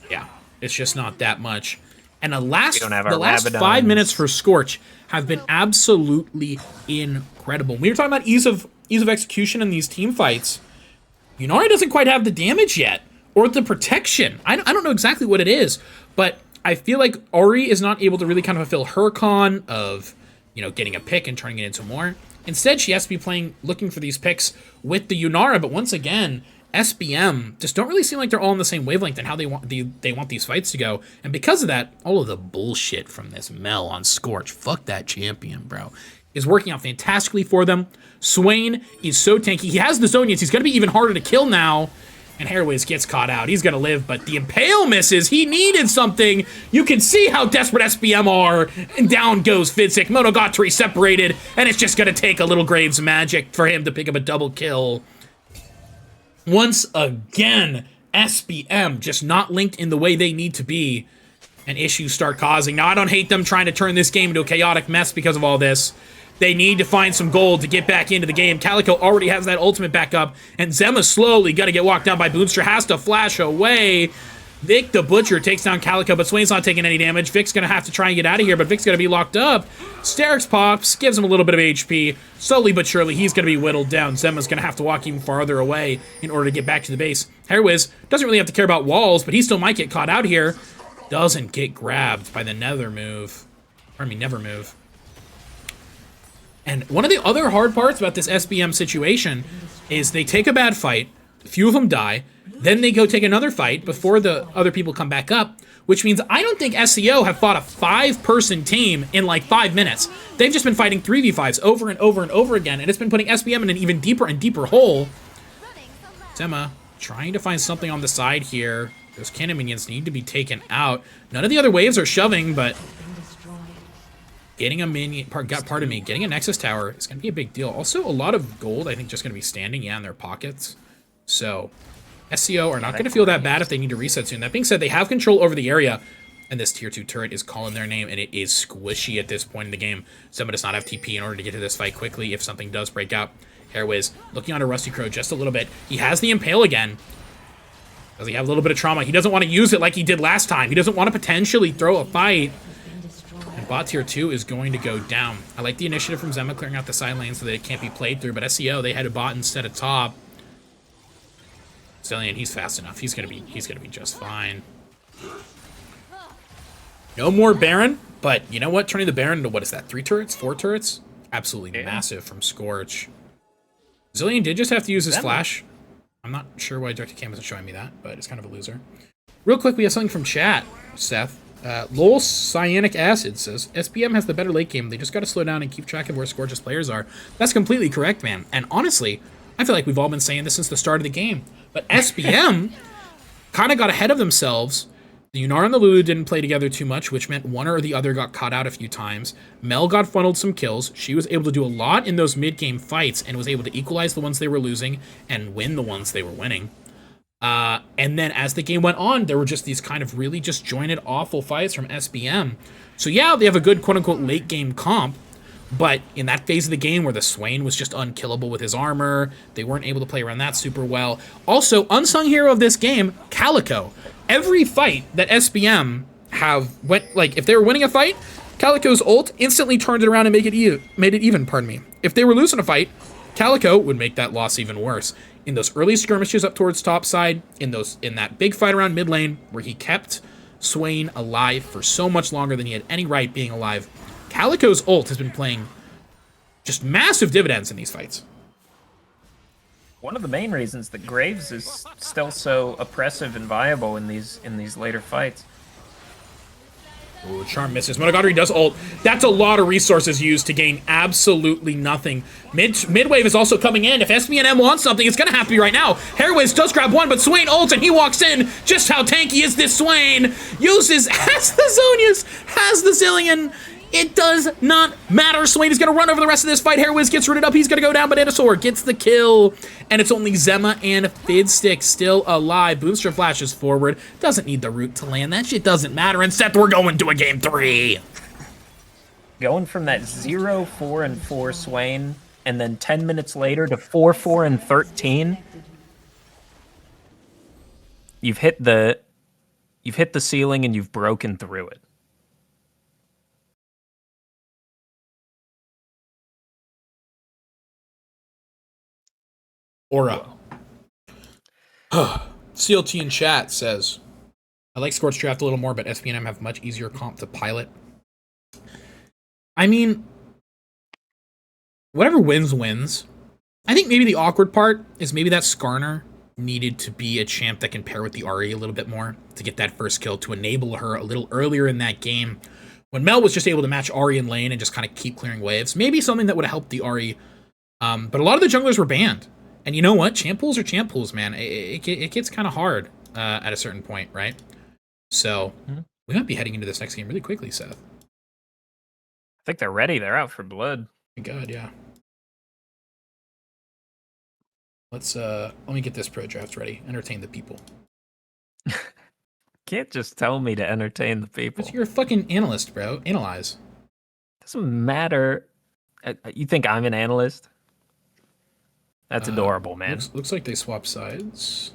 yeah, it's just not that much. And the last 5 minutes for Scorch have been absolutely incredible. We were talking about ease of execution in these team fights. Yunari doesn't quite have the damage yet, or the protection. I don't know exactly what it is, but I feel like Ahri is not able to really kind of fulfill her con of, you know, getting a pick and turning it into more. Instead, she has to be playing, looking for these picks with the Yunara, but once again, SBM just don't really seem like they're all on the same wavelength and how they want these fights to go. And because of that, all of the bullshit from this Mel on Scorch, fuck that champion, bro, is working out fantastically for them. Swain is so tanky. He has the Zonians. He's going to be even harder to kill now. And Hairwiz gets caught out. He's going to live, but the Impale misses. He needed something. You can see how desperate SBM are. And down goes Fid6. Monogatari separated. And it's just going to take a little Graves magic for him to pick up a double kill. Once again, SBM just not linked in the way they need to be. And issues start causing. Now, I don't hate them trying to turn this game into a chaotic mess because of all this. They need to find some gold to get back into the game. Calico already has that ultimate back up, and Zema's slowly gonna get walked down by Boonstra, has to flash away. Vic the Butcher takes down Calico, but Swain's not taking any damage. Vic's gonna have to try and get out of here, but Vic's gonna be locked up. Sterix pops, gives him a little bit of HP. Slowly but surely, he's gonna be whittled down. Zema's gonna have to walk even farther away in order to get back to the base. Hairwiz doesn't really have to care about walls, but he still might get caught out here. Doesn't get grabbed by the Nether move. Pardon me, never move. And one of the other hard parts about this SBM situation is they take a bad fight, a few of them die, then they go take another fight before the other people come back up, which means I don't think SEO have fought a 5-person team in like 5 minutes. They've just been fighting 3v5s over and over and over again, and it's been putting SBM in an even deeper and deeper hole. Zema trying to find something on the side here. Those cannon minions need to be taken out. None of the other waves are shoving, but getting a minion, pardon me, getting a Nexus Tower is going to be a big deal. Also, a lot of gold, I think, just going to be standing, in their pockets. So, SEO are not going to feel that bad if they need to reset soon. That being said, they have control over the area, and this tier 2 turret is calling their name, and it is squishy at this point in the game. Zema does not have TP in order to get to this fight quickly if something does break out. Hairwiz looking onto Rusty Crow just a little bit. He has the Impale again. Does he have a little bit of trauma? He doesn't want to use it like he did last time. He doesn't want to potentially throw a fight. And bot tier 2 is going to go down. I like the initiative from Zema clearing out the side lane so that it can't be played through, but SEO, they had a bot instead of top. Zillion, he's fast enough. He's gonna be just fine. No more Baron, but you know what? Turning the Baron into, what is that, 3 turrets? 4 turrets? Absolutely massive from Scorch. Zillion did just have to use his flash. I'm not sure why Directed Cam isn't showing me that, but it's kind of a loser. Real quick, we have something from chat, Seth. Lol Cyanic Acid says, SBM has the better late game. They just got to slow down and keep track of where Scorch's players are. That's completely correct, man. And honestly, I feel like we've all been saying this since the start of the game. But SBM kind of got ahead of themselves. The Yunar and the Lulu didn't play together too much, which meant one or the other got caught out a few times. Mel got funneled some kills. She was able to do a lot in those mid-game fights and was able to equalize the ones they were losing and win the ones they were winning. And then as the game went on, there were just these kind of really just jointed awful fights from SBM. So yeah, they have a good quote-unquote late-game comp, but in that phase of the game where the Swain was just unkillable with his armor, they weren't able to play around that super well. Also, unsung hero of this game, Calico. Every fight that SBM have went, like, if they were winning a fight, Calico's ult instantly turned it around and made it even, pardon me. If they were losing a fight, Calico would make that loss even worse. In those early skirmishes up towards top side, in that big fight around mid lane, where he kept Swain alive for so much longer than he had any right being alive, Calico's ult has been playing just massive dividends in these fights. One of the main reasons that Graves is still so oppressive and viable in these later fights. Ooh, Charm misses. Monogatari does ult. That's a lot of resources used to gain absolutely nothing. Midwave is also coming in. If SBNM wants something, it's going to have to be right now. Hairwiz does grab one, but Swain ults and he walks in. Just how tanky is this Swain? Has the Zonias, has the Zillion. It does not matter. Swain is going to run over the rest of this fight. Hairwiz gets rooted up. He's going to go down. Bananasaur gets the kill. And it's only Zema and Fidstick still alive. Boomster flashes forward. Doesn't need the root to land. That shit doesn't matter. And Seth, we're going to a game 3. Going from that 0-4-4 Swain, and then 10 minutes later to 4-4-13. You've hit the ceiling and you've broken through it. Aura. CLT in chat says, I like Scorch Draft a little more, but SPNM have much easier comp to pilot. I mean, whatever wins, wins. I think maybe the awkward part is maybe that Skarner needed to be a champ that can pair with the Ahri a little bit more to get that first kill, to enable her a little earlier in that game when Mel was just able to match Ahri in lane and just kind of keep clearing waves. Maybe something that would have helped the Ahri. But a lot of the junglers were banned. And you know what? Champ pools are champ pools, man. It gets kind of hard at a certain point, right? So we might be heading into this next game really quickly, Seth. I think they're ready. They're out for blood. Thank God, yeah. Let me get this pro draft ready. Entertain the people. Can't just tell me to entertain the people. You're a fucking analyst, bro. Analyze. Doesn't matter. You think I'm an analyst? That's adorable, man. Looks like they swap sides.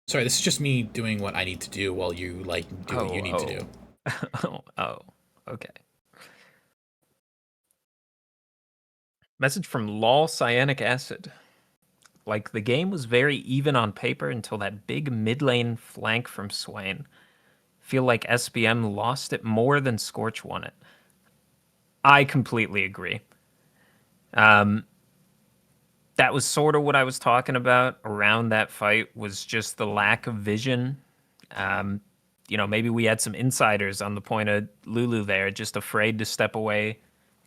Sorry, this is just me doing what I need to do while you do what you need to do. Oh, okay. Message from Lol Cyanic Acid. Like, the game was very even on paper until that big mid lane flank from Swain. Feel like SBM lost it more than Scorch won it. I completely agree. That was sort of what I was talking about around that fight, was just the lack of vision. Maybe we had some insiders on the point of Lulu there, just afraid to step away,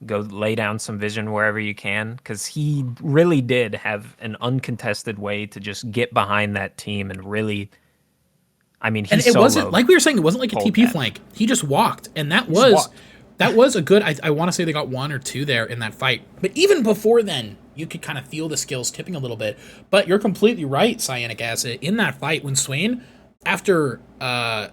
go lay down some vision wherever you can, because he really did have an uncontested way to just get behind that team and really, I mean, he And it wasn't, soloed like we were saying, it wasn't like a Pulled TP that. flank. He just walked, and that just was walked. that was a good. I want to say they got 1 or 2 there in that fight, but even before then, you could kind of feel the skills tipping a little bit. But you're completely right, Cyanic Acid. In that fight, when Swain, after not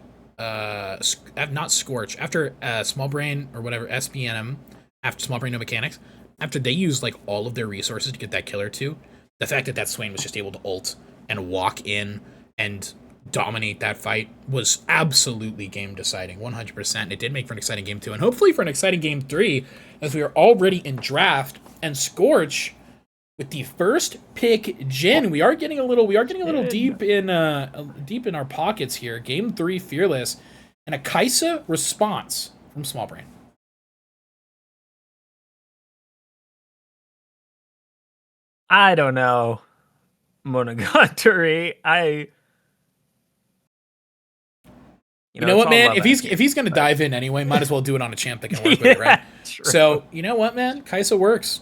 Scorch, after Small Brain or whatever SBNM, after Small Brain No Mechanics, after they used like all of their resources to get that killer too, the fact that Swain was just able to ult and walk in and dominate that fight was absolutely game deciding, 100%. It did make for an exciting game 2, and hopefully for an exciting game 3, as we are already in draft. And Scorch with the first pick, Jin. We are getting a little deep in our pockets here. Game 3 Fearless, and a Kaisa response from Small Brain. I don't know, Monogatari. You know what, man? If he's gonna dive in anyway, might as well do it on a champ that can work with it, right? True. So you know what, man? Kaisa works.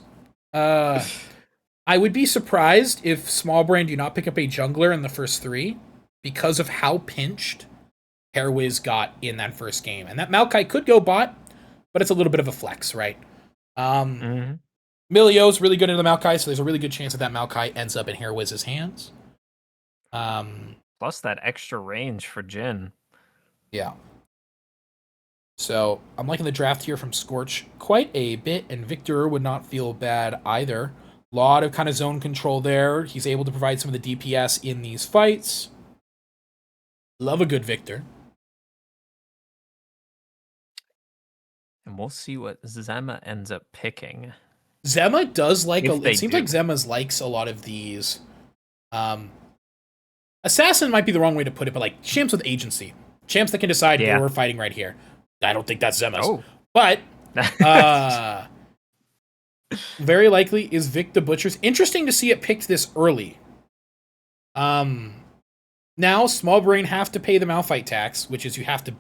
I would be surprised if Small Brain do not pick up a jungler in the first 3 because of how pinched Hairwiz got in that first game. And that Maokai could go bot, but it's a little bit of a flex, right? Milio's really good into the Maokai, so there's a really good chance that Maokai ends up in Hairwiz's hands. Plus that extra range for Jin. Yeah. So I'm liking the draft here from Scorch quite a bit, and Victor would not feel bad either. A lot of kind of zone control there. He's able to provide some of the DPS in these fights. Love a good Victor. And we'll see what Zema ends up picking. Zema does like it seems do. like Zema's likes a lot of these. Assassin might be the wrong way to put it, but like champs with agency. Champs that can decide, Yeah. we're fighting right here. I don't think that's Zema's. Oh. But very likely is Vic the Butcher's. Interesting to see it picked this early. Now Small Brain have to pay the Malphite tax, which is you have to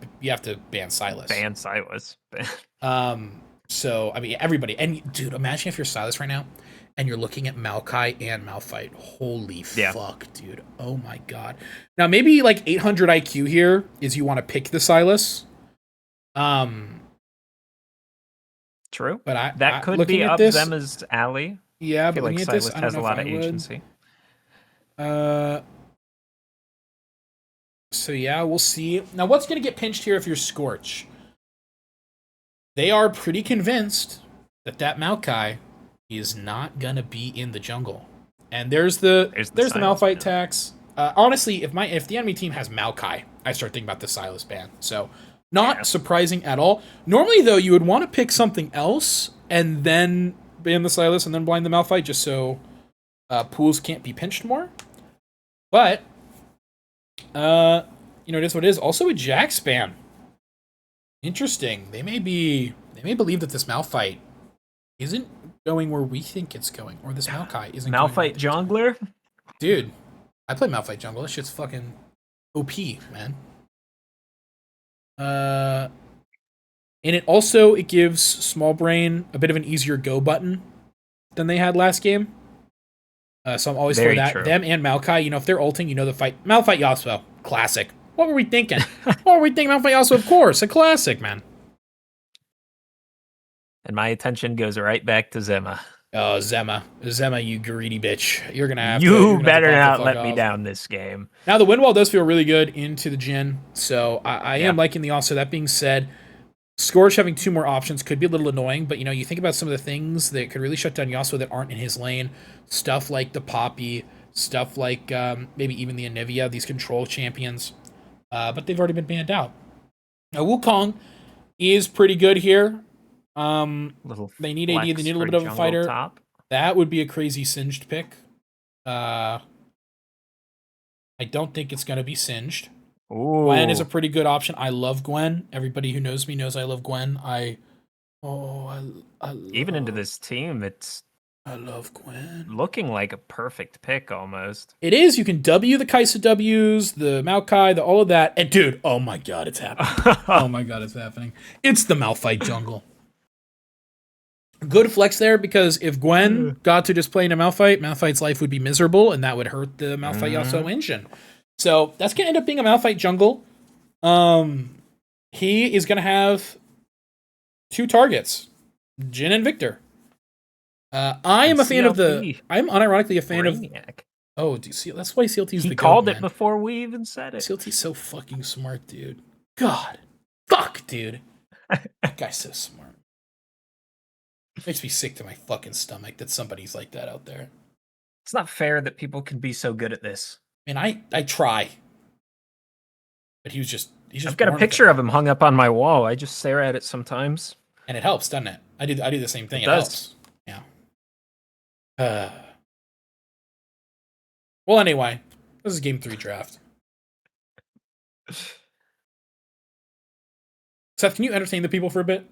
ban Silas. Ban Silas. So I mean everybody, and dude, imagine if you're Silas right now and you're looking at Maokai and Malphite. Holy fuck, dude. Oh my god. Now maybe like 800 IQ here is you want to pick the Silas. True. But that could be up Zema's alley. Yeah, I feel but like looking at Silas this, I has don't a know if lot of I would. agency. So yeah, we'll see. Now what's gonna get pinched here if you're Scorch? They are pretty convinced that Maokai is not gonna be in the jungle. And there's the Malphite tax. Honestly, if the enemy team has Maokai, I start thinking about the Silas ban. So not surprising at all. Normally though, you would want to pick something else and then ban the Silas and then blind the Malphite just so pools can't be pinched more. But it is what it is. Also a Jax ban. Interesting. They may believe that this Malphite isn't going where we think it's going, or this Maokai isn't Malphite jungler? Dude, I play Malphite jungle. This shit's fucking OP, man. And it gives Small Brain a bit of an easier go button than they had last game. So I'm always for that. True. Them and Maokai, if they're ulting, the fight. Malphite Yasuo, classic. What were we thinking? Malphite Yasuo, of course, a classic, man. And my attention goes right back to Zema. Oh, Zema, you greedy bitch! You're gonna have you better not let me down this game. Now the wind wall does feel really good into the Jhin, so I am liking the also. That being said, Scorch having 2 more options could be a little annoying, but you think about some of the things that could really shut down Yasuo that aren't in his lane. Stuff like the Poppy, stuff like maybe even the Anivia, these control champions. But they've already been banned out. Now Wukong is pretty good here. They need AD, they need a little bit of a fighter. Top. That would be a crazy singed pick. I don't think it's going to be singed. Ooh. Gwen is a pretty good option. I love Gwen. Everybody who knows me knows I love Gwen. I Oh, I Even into love, this team, it's I love Gwen. looking like a perfect pick almost. It is. You can W the Kaisa W's, the Maokai, the all of that. And dude, oh my god, it's happening. Oh my god, it's happening. It's the Malphite jungle. Good flex there because if Gwen got to just play in a Malphite, Malphite's life would be miserable and that would hurt the Malphite Yasuo engine. So that's gonna end up being a Malphite jungle. He is gonna have 2 targets, Jin and Victor. I am a fan of the. CLT, I'm unironically a fan of. Brainiac. Oh, do you see? That's why CLT's He the called goat, it man. before we even said it. CLT's so fucking smart, dude. God. Fuck, dude. That guy's so smart. Makes me sick to my fucking stomach that somebody's like that out there. It's not fair that people can be so good at this. I mean, I try. But he's just I've got a born with picture it. of him hung up on my wall. I just stare at it sometimes. And it helps, doesn't it? I do the same thing. It It does. helps. Yeah. Well, anyway, this is game 3 draft. Seth, can you entertain the people for a bit?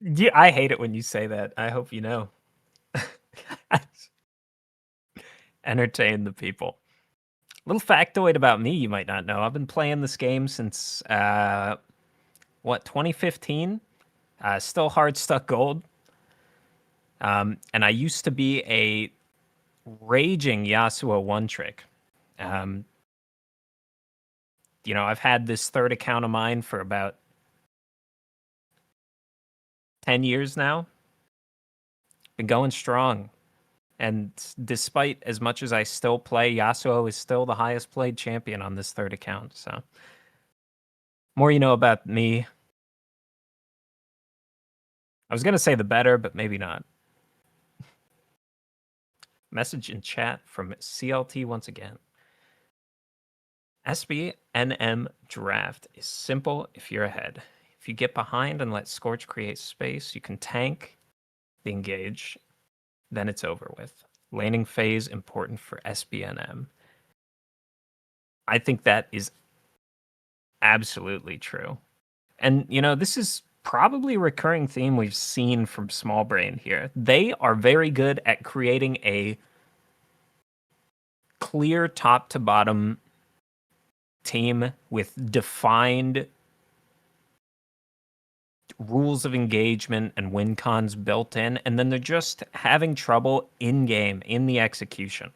Yeah, I hate it when you say that. I hope you know. Entertain the people. Little factoid about me you might not know. I've been playing this game since 2015? Still hard stuck gold. And I used to be a raging Yasuo one trick. I've had this third account of mine for about 10 years now. Been going strong. And despite as much as I still play, Yasuo is still the highest played champion on this third account. So, more you know about me. I was going to say the better, but maybe not. Message in chat from CLT once again. SBNM draft is simple if you're ahead. If you get behind and let Scorch create space, you can tank the engage, then it's over with. Laning phase important for SBNM. I think that is absolutely true. And, this is probably a recurring theme we've seen from Small Brain here. They are very good at creating a clear top to bottom team with defined rules of engagement and win cons built in, and then they're just having trouble in game, in the execution.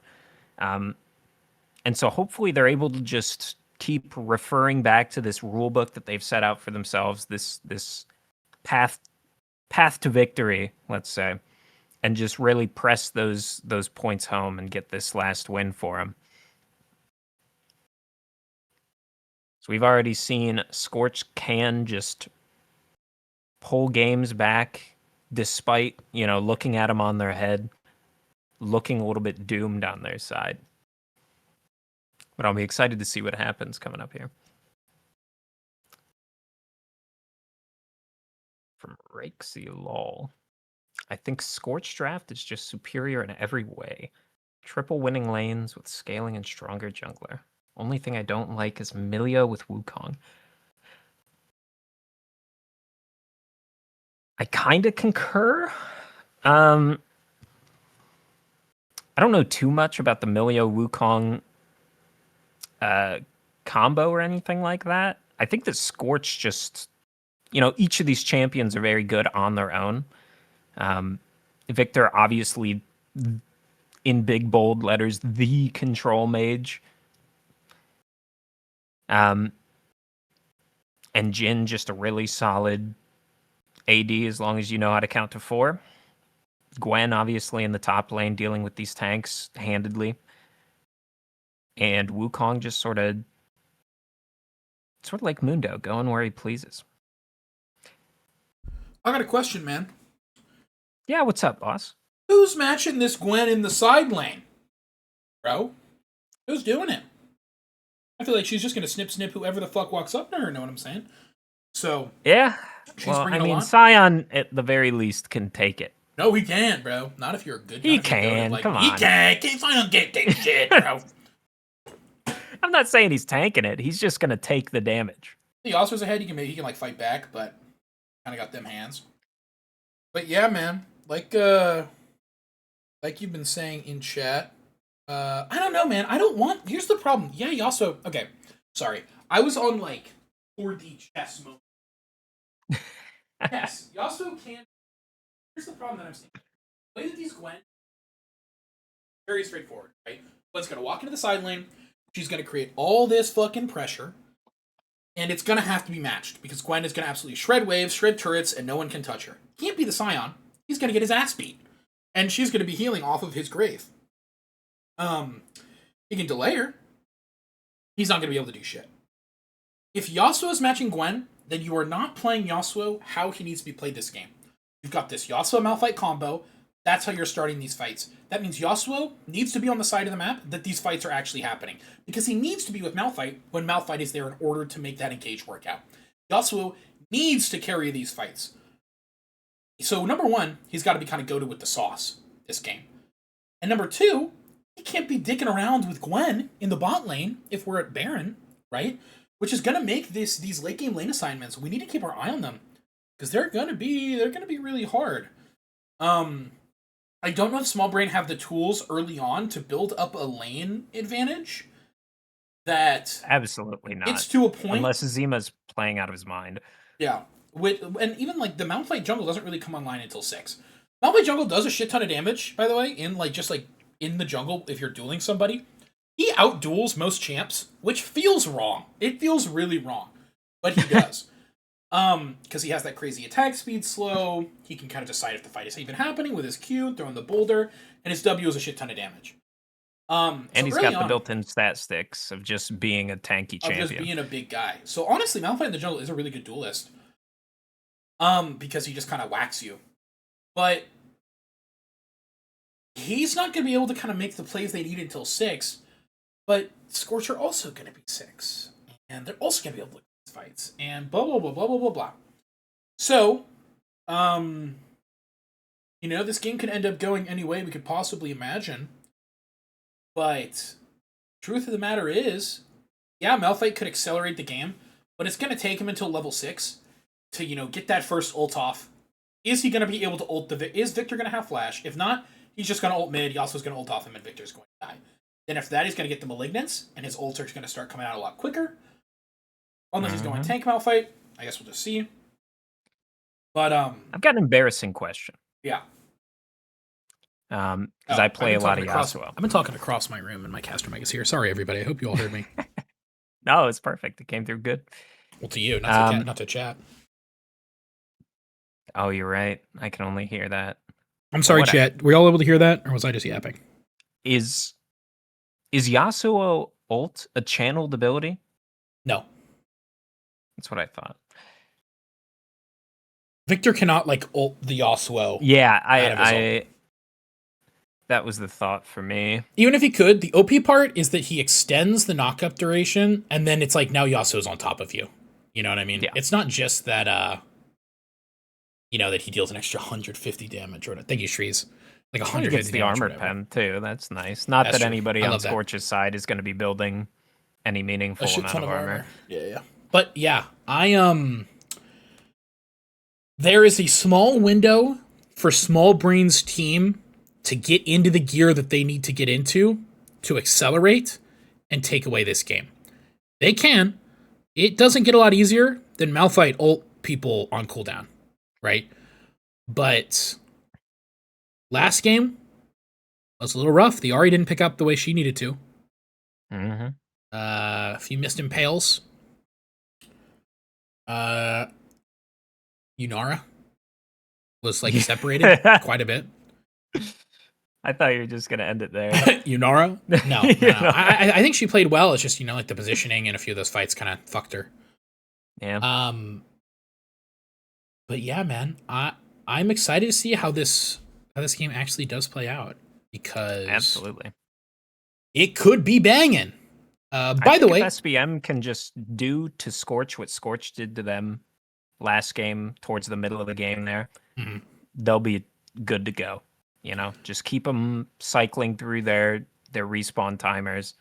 And so hopefully they're able to just keep referring back to this rule book that they've set out for themselves, this path to victory, let's say, and just really press those points home and get this last win for them. So we've already seen Scorch can just pull games back despite, looking at them on their head, looking a little bit doomed on their side. But I'll be excited to see what happens coming up here. From Rakesy Lol. I think Scorch draft is just superior in every way. Triple winning lanes with scaling and stronger jungler. Only thing I don't like is Milio with Wukong. I kind of concur. I don't know too much about the Milio Wukong combo or anything like that. I think that Scorch just, each of these champions are very good on their own. Victor, obviously, in big bold letters, the control mage. And Jin, just a really solid AD as long as you know how to count to 4. Gwen, obviously, in the top lane, dealing with these tanks handedly. And Wukong just sort of like Mundo, going where he pleases. I got a question, man. Yeah, what's up, boss? Who's matching this Gwen in the side lane? Bro? Who's doing it? I feel like she's just going to snip whoever the fuck walks up to her, know what I'm saying? So, yeah. she's Well, bringing I a mean, lot. Sion, at the very least, can take it. No, he can, bro. Not if you're a good He not if you're goated can, like come me. on. He can. Can't find him get shit, bro. I'm not saying he's tanking it. He's just going to take the damage. The Oscar's ahead. He can like fight back, but kind of got them hands. But yeah, man, like you've been saying in chat, I don't know, man. I don't want. Here's the problem. Yeah, you also okay. Sorry, I was on like 4D chess mode. Yes, you also can't. Here's the problem that I'm seeing. The way that these Gwen, very straightforward, right? Gwen's gonna walk into the side lane. She's gonna create all this fucking pressure, and it's gonna have to be matched because Gwen is gonna absolutely shred waves, shred turrets, and no one can touch her. Can't be the Scion. He's gonna get his ass beat, and she's gonna be healing off of his grave. He can delay her. He's not gonna be able to do shit. If Yasuo is matching Gwen, then you are not playing Yasuo how he needs to be played this game. You've got this Yasuo Malphite combo. That's how you're starting these fights. That means Yasuo needs to be on the side of the map that these fights are actually happening. Because he needs to be with Malphite when Malphite is there in order to make that engage work out. Yasuo needs to carry these fights. So number one, he's got to be kind of goated with the sauce this game. And number two, he can't be dicking around with Gwen in the bot lane if we're at Baron, right? Which is gonna make these late game lane assignments. We need to keep our eye on them because they're gonna be really hard. I don't know if Small Brain have the tools early on to build up a lane advantage. That Absolutely not. It's to a point unless Zima's playing out of his mind. Yeah, and even like the Malphite jungle doesn't really come online until 6. Malphite jungle does a shit ton of damage, by the way, in in the jungle if you're dueling somebody. He outduels most champs, which feels wrong. It feels really wrong, but he does. Because he has that crazy attack speed slow. He can kind of decide if the fight is even happening with his Q, throwing the boulder, and his W is a shit ton of damage. And he's got the built-in stat sticks of just being a tanky champion. Of just being a big guy. So honestly, Malphite in the jungle is a really good duelist. Because he just kind of whacks you. But he's not going to be able to kind of make the plays they need until 6. But Scorch are also going to be 6. And they're also going to be able to look at these fights. And blah, blah, blah, blah, blah, blah, blah. So, this game could end up going any way we could possibly imagine. But truth of the matter is, yeah, Malphite could accelerate the game, but it's going to take him until level 6 to, get that first ult off. Is he going to be able to ult is Victor going to have flash? If not, he's just going to ult mid. He also is going to ult off him, and Victor's going to die. Then after that, he's going to get the Malignance, and his ults are going to start coming out a lot quicker. Unless he's going tank Malphite. I guess we'll just see. But, I've got an embarrassing question. Yeah. Because I play a lot of Yasuo. I've been talking across my room, and my caster mic is here. Sorry, everybody. I hope you all heard me. No, it's perfect. It came through good. Well, to you, not to chat. Oh, you're right. I can only hear that. I'm sorry, chat. Were y'all able to hear that, or was I just yapping? Is Yasuo ult a channeled ability? No. That's what I thought. Victor cannot ult the Yasuo. Yeah, I that was the thought for me. Even if he could, the OP part is that he extends the knockup duration, and then it's like now Yasuo's on top of you. You know what I mean? Yeah. It's not just that that he deals an extra 150 damage or thank you, Shrees. Like 150 he gets the armor pen too. That's nice. Not that anybody on Scorch's side is going to be building any meaningful amount of armor. Yeah. But yeah, there is a small window for Small Brain's team to get into the gear that they need to get into to accelerate and take away this game. They can. It doesn't get a lot easier than Malphite ult people on cooldown, right? But last game was a little rough. The Ahri didn't pick up the way she needed to. Mm-hmm. A few missed impales. Yunara was separated quite a bit. I thought you were just gonna end it there. Yunara? No. I think she played well. It's just the positioning and a few of those fights kind of fucked her. Yeah. But yeah, man, I'm excited to see how this game actually does play out because absolutely, it could be banging. By the way, if SBM can just do to Scorch what Scorch did to them last game towards the middle of the game there, they'll be good to go. Just keep them cycling through their respawn timers.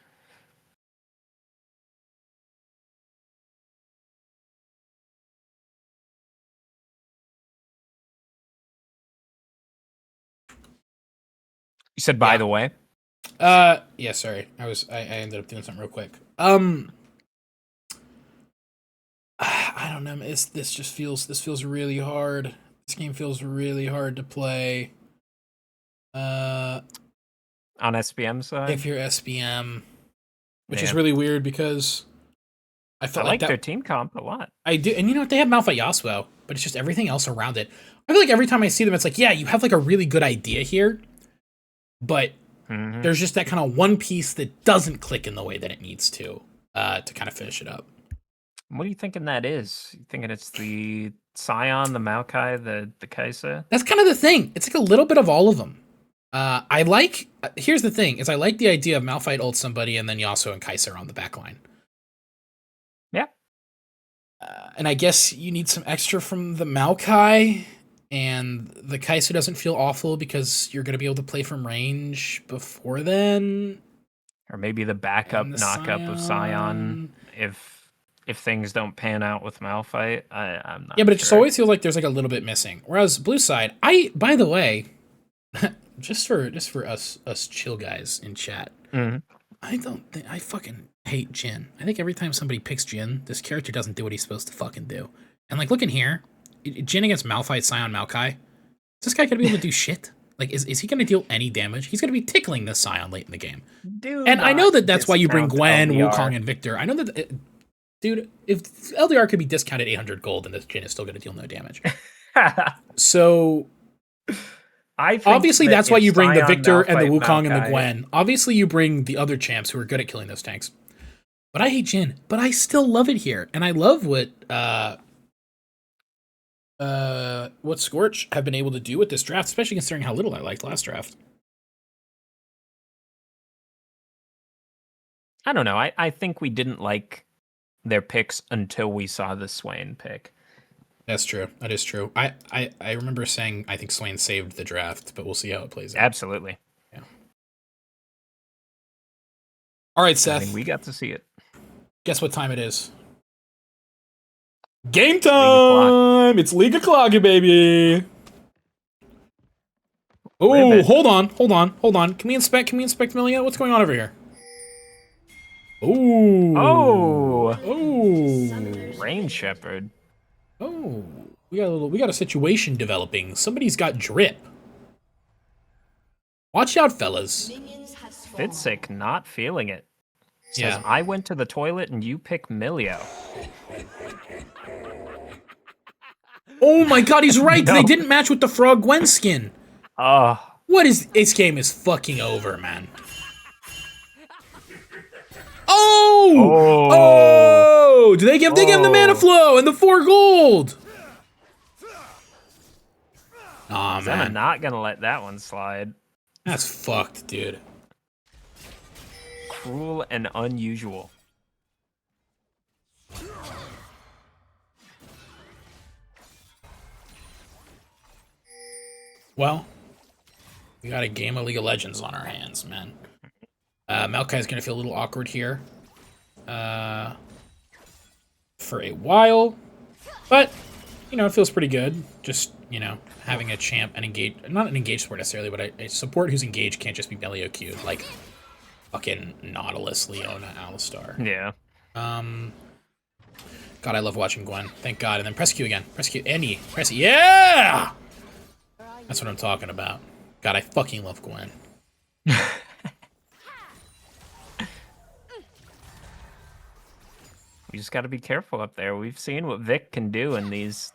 said, by the way. Yeah, sorry. I ended up doing something real quick. I don't know. This feels really hard. This game feels really hard to play. On SBM side? If you're SBM, which is really weird because I felt like that, their team comp a lot. I do, and you know what? They have Malphite Yasuo, but it's just everything else around it. I feel like every time I see them, it's like, yeah, you have like a really good idea here, but there's just that kind of one piece that doesn't click in the way that it needs to kind of finish it up. What are you thinking that is? You thinking it's the Scion, the Maokai, the Kaisa? That's kind of the thing. It's like a little bit of all of them. Here's the thing, is I like the idea of Malphite ult somebody and then Yasuo and Kaisa are on the back line. Yeah. And I guess you need some extra from the Maokai, and the Kaisa doesn't feel awful because you're going to be able to play from range before then. Or maybe the backup knockup of Scion if things don't pan out with Malphite. I'm not Yeah, but it sure. just always feels like there's like a little bit missing. Whereas blue side, by the way, just for us chill guys in chat, I fucking hate Jhin. I think every time somebody picks Jhin, this character doesn't do what he's supposed to fucking do. And like, look in here, Jhin against Malphite, Scion, Maokai. Is this guy gonna be able to do shit? Like, is he gonna deal any damage? He's gonna be tickling this Scion late in the game. And I know that's why you bring Gwen, Wukong, and Victor. I know that, dude, if LDR could be discounted 800 gold, then this Jhin is still gonna deal no damage. So, I think obviously that's why you bring the Scion, Victor and the Malphite, Wukong and the Maokai- Gwen. Obviously you bring the other champs who are good at killing those tanks. But I hate Jhin. But I still love it here. And I love what Scorch have been able to do with this draft, especially considering how little I liked last draft. I don't know. I think we didn't like their picks until we saw the Swain pick. That's true. That is true. I remember saying I think Swain saved the draft, but we'll see how it plays out. Absolutely. Yeah. All right, Seth. I mean, we got to see it. Guess what time it is? Game time! It's League o'clock, baby. Oh, hold on. Can we inspect Milia? What's going on over here? Oh. Rain Shepherd. Oh. We got a situation developing. Somebody's got drip. Watch out, fellas. Fitsick not feeling it. Says, Yeah. I went to the toilet and you pick Milio. Oh my god, he's right. No. They didn't match with the Frog Gwen skin. Oh. What is... This game is fucking over, man. Oh! Do they give him the mana flow and the 4 gold? Aw, I'm man. not gonna let that one slide. That's fucked, dude. Cruel and unusual. Well, we got a game of League of Legends on our hands, man. Maokai's gonna feel a little awkward here. For a while. But, you know, it feels pretty good. Just, you know, having a champ and engage... Not an engaged support necessarily, but a support who's engaged can't just be Melio queued. Like, fucking Nautilus, Leona, Alistar. Yeah. God, I love watching Gwen. Thank God. And then press Q again. Press Q. Any. Press... Yeah! That's what I'm talking about. God, I fucking love Gwen. We just got to be careful up there. We've seen what Vic can do in these,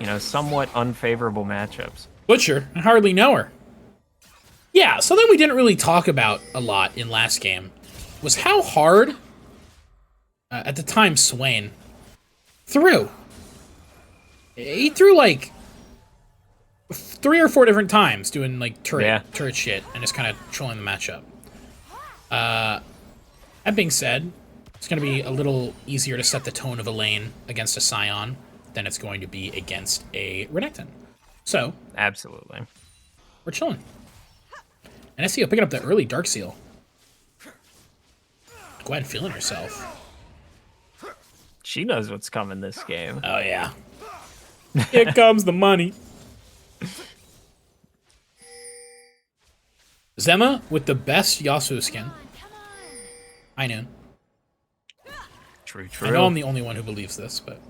you know, somewhat unfavorable matchups. Butcher, I hardly know her. Yeah, something we didn't really talk about a lot in last game was how hard, at the time, Swain threw. He threw, like, 3 or 4 different times doing, like, turret shit and just kind of trolling the matchup. That being said, it's going to be a little easier to set the tone of a lane against a Scion than it's going to be against a Renekton. So, Absolutely. we're chilling. And SEO picking up the early Dark Seal. Gwen feeling herself. She knows what's coming this game. Oh, yeah. Here comes the money. Zema with the best Yasuo skin. I know. True, true. I know I'm the only one who believes this, but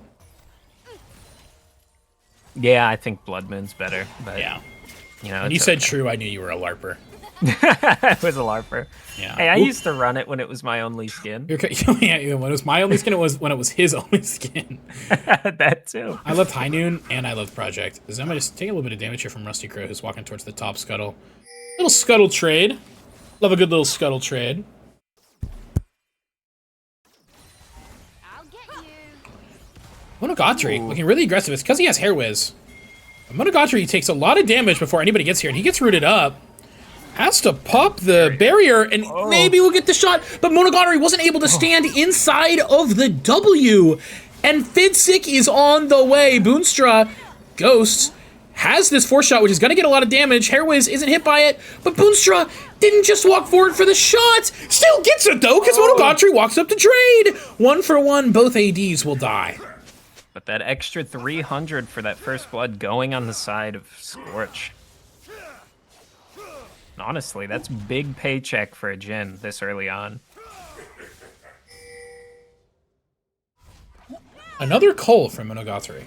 Yeah, I think Blood Moon's better. But, yeah. you know, When you it's said okay. true, I knew you were a LARPer. It was a LARPer. Yeah. Hey, I Oop. used to run it when it was my only skin. Yeah, when it was my only skin, it was when it was his only skin. That too. I loved High Noon, and I loved Project. Zema just taking a little bit of damage here from Rusty Crow, who's walking towards the top scuttle. Little scuttle trade. Love a good little scuttle trade. I'll get you. Monogatari looking really aggressive. It's because he has Hair Whiz. Monogatari takes a lot of damage before anybody gets here, and he gets rooted up. Has to pop the barrier, and maybe we'll get the shot, but Monogatari wasn't able to stand inside of the W, and Fidsick is on the way. Boonstra, Ghosts, has this force shot, which is going to get a lot of damage. Hairwiz isn't hit by it, but Boonstra didn't just walk forward for the shot. Still gets it, though, because Monogatari walks up to trade. 1 for 1, both ADs will die. But that extra 300 for that first blood going on the side of Scorch. Honestly, that's big paycheck for a Jin this early on. Another cull from Monogatari.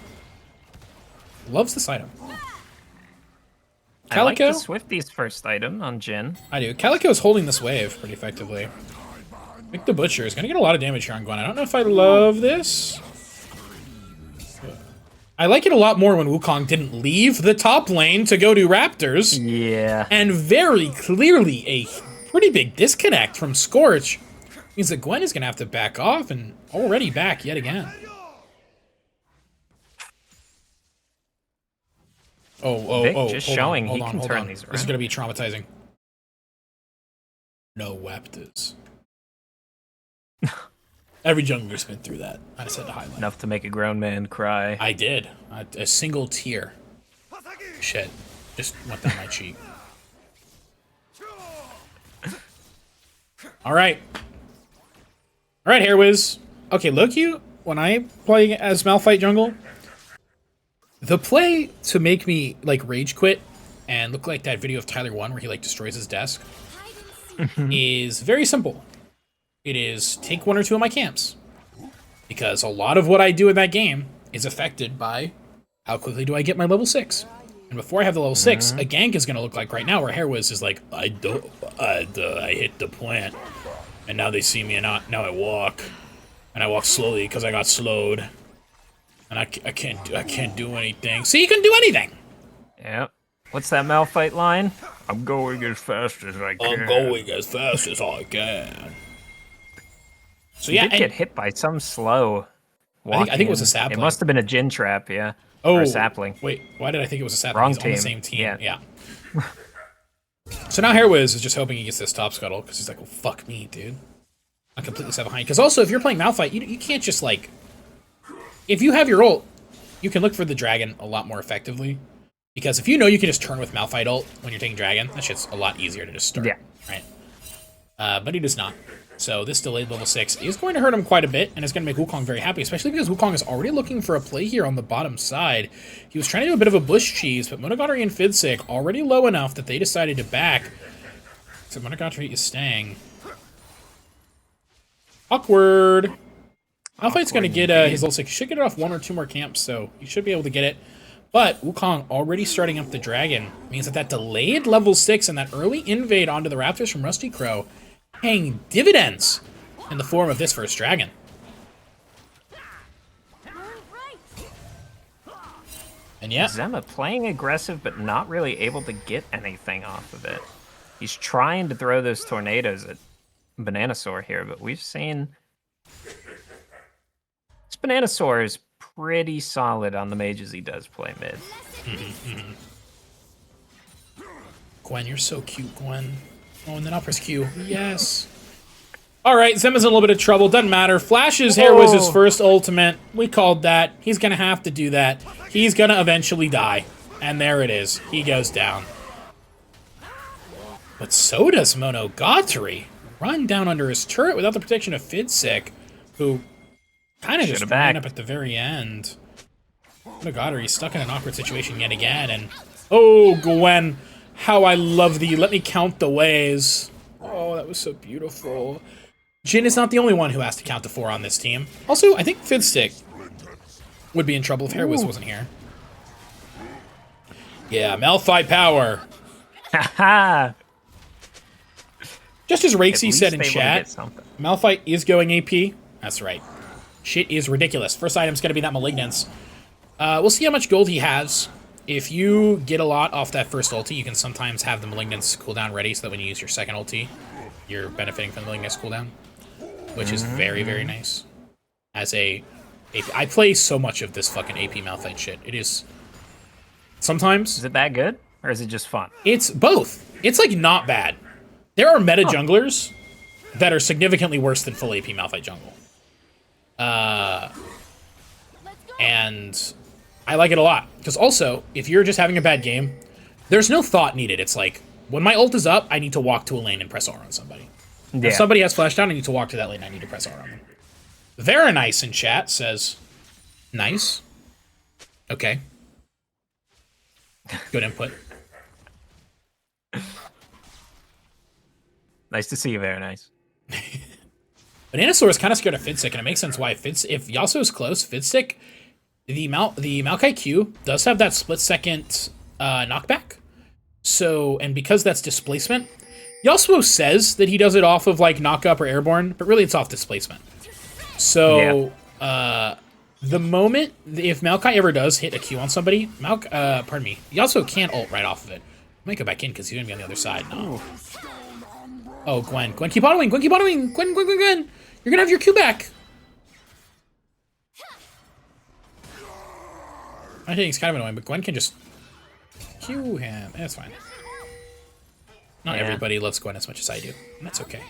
Loves this item. I like Calico? the Swifty's first item on Jin. I do. Calico's holding this wave pretty effectively. Mick the Butcher is going to get a lot of damage here on Gwen. I don't know if I love this. I like it a lot more when Wukong didn't leave the top lane to go to Raptors. Yeah. And very clearly a pretty big disconnect from Scorch. Means that Gwen is going to have to back off, and already back yet again. Vic Oh, just hold showing on, he can turn these This is around. going to be traumatizing. No Raptors. Every jungler's been through that. I said to highlight. Enough to make a grown man cry. I did. A single tear. Shit. Just went down my cheek. Alright. Alright, Hairwiz. Okay, Loki, when I play as Malphite jungle, the play to make me, like, rage quit and look like that video of Tyler 1 where he, like, destroys his desk is very simple. It is take 1 or 2 of my camps. Because a lot of what I do in that game is affected by how quickly do I get my level 6. And before I have the level 6, a gank is going to look like right now where Hairwiz is like, I hit the plant. And now they see me and now I walk. And I walk slowly because I got slowed. And I can't do anything. So you can do anything. Yeah. What's that Malphite line? I'm going as fast as I can. I'm going as fast as I can. So He yeah, did get hit by some slow. I think it was a sapling. It must have been a Jin trap, yeah. Oh, or a sapling. Wait, why did I think it was a sapling? Wrong He's on the team. same team. Yeah. So now Hairwiz is just hoping he gets this top scuttle because he's like, well, fuck me, dude. I'm completely set behind. Because also, if you're playing Malphite, you can't just like... If you have your ult, you can look for the dragon a lot more effectively. Because if you know you can just turn with Malphite ult when you're taking dragon, that shit's a lot easier to just start. Yeah. Right? But he does not. So this delayed level 6 is going to hurt him quite a bit, and is going to make Wukong very happy, especially because Wukong is already looking for a play here on the bottom side. He was trying to do a bit of a bush cheese, but Monogatari and Fidsick already low enough that they decided to back. So Monogatari is staying. Awkward. Malphite's going to get his level 6. He should get it off 1 or 2 more camps, so he should be able to get it. But Wukong already starting up the dragon means that delayed level 6 and that early invade onto the Raptors from Rusty Crow paying dividends in the form of this first dragon. And yeah, Zema playing aggressive, but not really able to get anything off of it. He's trying to throw those tornadoes at Bananasaur here, but we've seen... This Bananasaur is pretty solid on the mages he does play mid. Gwen, you're so cute, Gwen. Oh, and then I'll press Q. Yes. All right, Zema's in a little bit of trouble. Doesn't matter. Flash's hair was his first ultimate. We called that. He's going to have to do that. He's going to eventually die. And there it is. He goes down. But so does Monogatari. Run down under his turret without the protection of Fidsick, who kind of just ran up at the very end. Monogatari stuck in an awkward situation yet again. And, oh, Gwen How I love the let me count the ways. Oh, that was so beautiful. Jhin is not the only one who has to count to 4 on this team. Also, I think Fiddstick would be in trouble if Hairwiz wasn't here. Yeah, Malphite power. Haha. Just as Rakesy At said in least they wanna chat, get something. Malphite is going AP. That's right. Shit is ridiculous. First item's going to be that Malignance. We'll see how much gold he has. If you get a lot off that first ulti, you can sometimes have the Malignance cooldown ready so that when you use your second ulti, you're benefiting from the Malignance cooldown, which is very, very nice. As a AP. I play so much of this fucking AP Malphite shit. It is... Sometimes... Is it that good? Or is it just fun? It's both. It's, like, not bad. There are meta junglers that are significantly worse than full AP Malphite jungle. And I like it a lot. Because also, if you're just having a bad game, there's no thought needed. It's like, when my ult is up, I need to walk to a lane and press R on somebody. Yeah. If somebody has flash down, I need to walk to that lane. I need to press R on them. Very nice in chat says, nice. Okay. Good input. Nice to see you, very nice. Bananasaur is kind of scared of Fiddstick, and it makes sense why. If Yasuo is close, Fiddstick, the Maokai Q does have that split-second knockback. So, and because that's displacement, Yasuo says that he does it off of, like, knock-up or airborne, but really it's off displacement. So, the moment, if Maokai ever does hit a Q on somebody, Yasuo can't ult right off of it. I might go back in because he's going to be on the other side. No. Oh, Gwen. Gwen, keep autoing. Gwen, keep autoing. Gwen. You're going to have your Q back. I think it's kind of annoying, but Gwen can just Q him. That's fine. Not everybody loves Gwen as much as I do. And that's okay.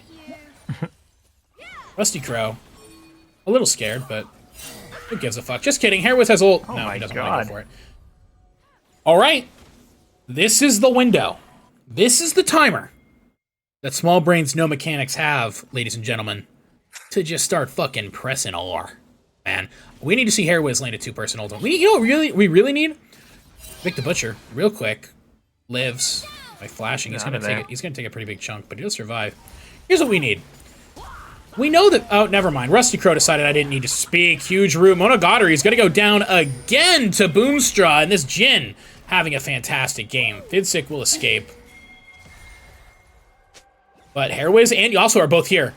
Rusty Crow. A little scared, but who gives a fuck? Just kidding. Hairwiz has ult. Oh No, my he doesn't want to God. go for it. All right. This is the window. This is the timer that small brains, no mechanics have, ladies and gentlemen, to just start fucking pressing R. Man, we need to see Hairwiz land a 2-person ult. We really need Vic the Butcher, real quick, lives by flashing. He's gonna take a pretty big chunk, but he'll survive. Here's what we need. We know that... Oh, never mind. Rusty Crow decided I didn't need to speak. Huge room. Monogatari is going to go down again to Boomstraw, and this Jhin having a fantastic game. Fiddstick will escape. But Hairwiz and Yasuo are both here.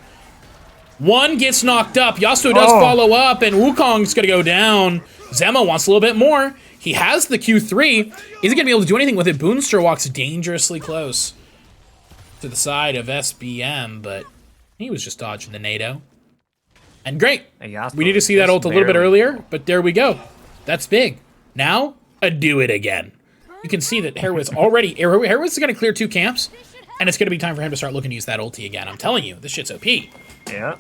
One gets knocked up. Yasuo does follow up, and Wukong's going to go down. Zema wants a little bit more. He has the Q3. Isn't going to be able to do anything with it. Boomster walks dangerously close to the side of SBM, but he was just dodging the NATO. And great. We need to see that ult a little bit earlier, but there we go. That's big. Now, do it again. You can see that Hairwiz already... Hairwiz is going to clear 2 camps, and it's going to be time for him to start looking to use that ulti again. I'm telling you, this shit's OP. Yeah.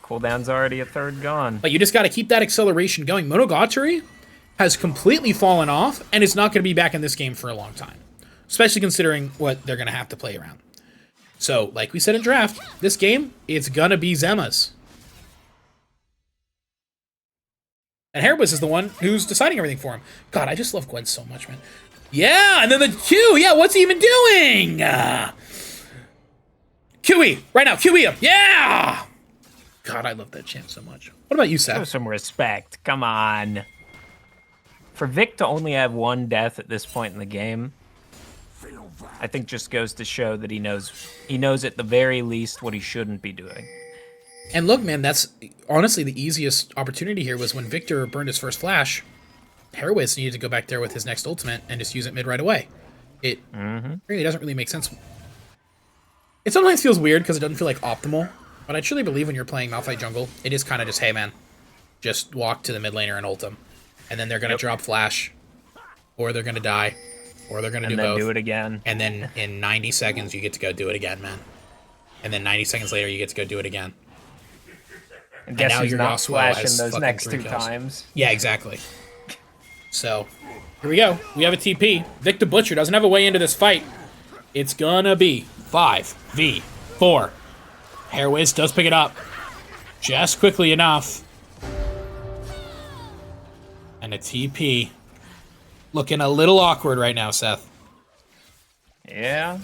Cooldown's already a third gone. But you just got to keep that acceleration going. Monogatari has completely fallen off, and is not going to be back in this game for a long time. Especially considering what they're going to have to play around. So, like we said in draft, this game, it's going to be Zema's. And Hairwiz is the one who's deciding everything for him. God, I just love Gwen so much, man. Yeah, and then the Q. Yeah, what's he even doing? QE. Right now, QE him. Yeah! God, I love that champ so much. What about you, Show Seth? some respect. Come on. For Vic to only have 1 death at this point in the game, I think just goes to show that he knows at the very least what he shouldn't be doing. And look, man, that's honestly the easiest opportunity here was when Victor burned his first flash. Hairwiz needed to go back there with his next ultimate and just use it mid right away. It really doesn't really make sense. It sometimes feels weird because it doesn't feel like optimal, but I truly believe when you're playing Malphite jungle, it is kind of just, hey man, just walk to the mid laner and ult them. And then they're going to drop flash, or they're going to die, or they're going to do both. And then do it again. And then in 90 seconds, you get to go do it again, man. And then 90 seconds later, you get to go do it again. And guess now who's your not Yasuo flashing has those fucking next 3 2 kills. times. Yeah, exactly. So, here we go. We have a TP. Vic the Butcher doesn't have a way into this fight. It's gonna be 5v4. Hairwiz does pick it up. Just quickly enough. And a TP. Looking a little awkward right now, Seth. Yeah.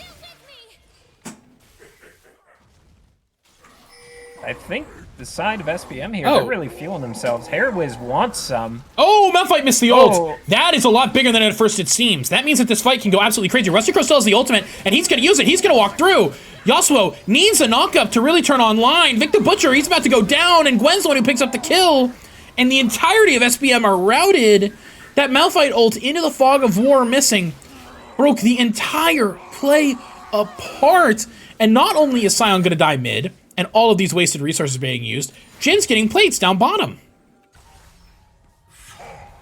I think the side of SPM here, they're really feeling themselves. Hairwiz wants some. Oh, Malphite missed the ult. Oh. That is a lot bigger than at first it seems. That means that this fight can go absolutely crazy. Rusty Crow still has the ultimate, and he's going to use it. He's going to walk through. Yasuo needs a knock-up to really turn online. Victor Butcher, he's about to go down, and Gwen's the one who picks up the kill. And the entirety of SPM are routed. That Malphite ult into the fog of war missing broke the entire play apart. And not only is Sion going to die mid, and all of these wasted resources being used, Jin's getting plates down bottom.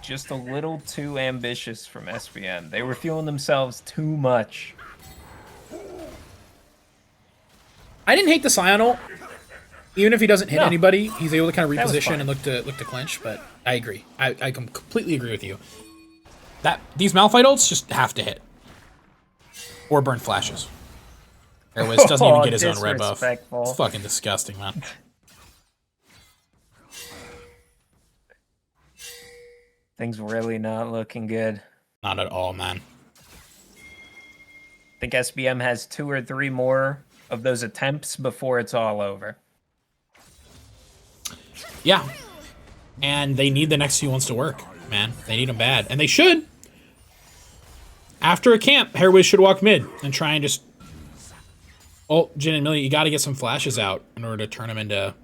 Just a little too ambitious from SPM. They were feeling themselves too much. I didn't hate the Sion ult. Even if he doesn't hit No. anybody, he's able to kind of That was reposition fine. and look to clinch, but I agree. I completely agree with you. These Malphite ults just have to hit. Or burn flashes. Airways doesn't even get his own red buff. Disrespectful. It's fucking disgusting, man. Things really not looking good. Not at all, man. I think SBM has 2 or 3 more of those attempts before it's all over. Yeah. And they need the next few ones to work, man. They need them bad. And they should. After a camp, Hairwiz should walk mid and try and just... Oh, Jin and Millie, you got to get some flashes out in order to turn them into,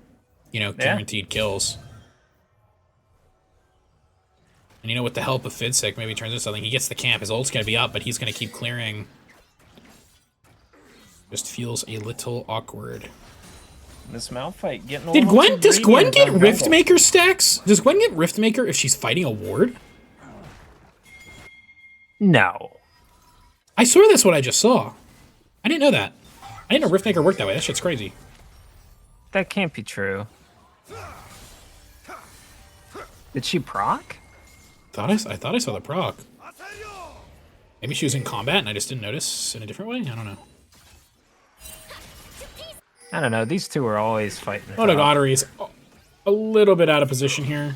you know, guaranteed kills. And you know, with the help of Fidsick, maybe he turns into something. He gets the camp. His ult's going to be up, but he's going to keep clearing. Just feels a little awkward. This Malphite getting a Did little Gwen? too Does greedy Gwen in get jungle. Riftmaker stacks? Does Gwen get Riftmaker if she's fighting a ward? No. I swear that's what I just saw. I didn't know that. I didn't know Riftmaker worked that way. That shit's crazy. That can't be true. Did she proc? I thought I saw the proc. Maybe she was in combat and I just didn't notice in a different way. I don't know. I don't know. These two are always fighting. Monogatari is a little bit out of position here.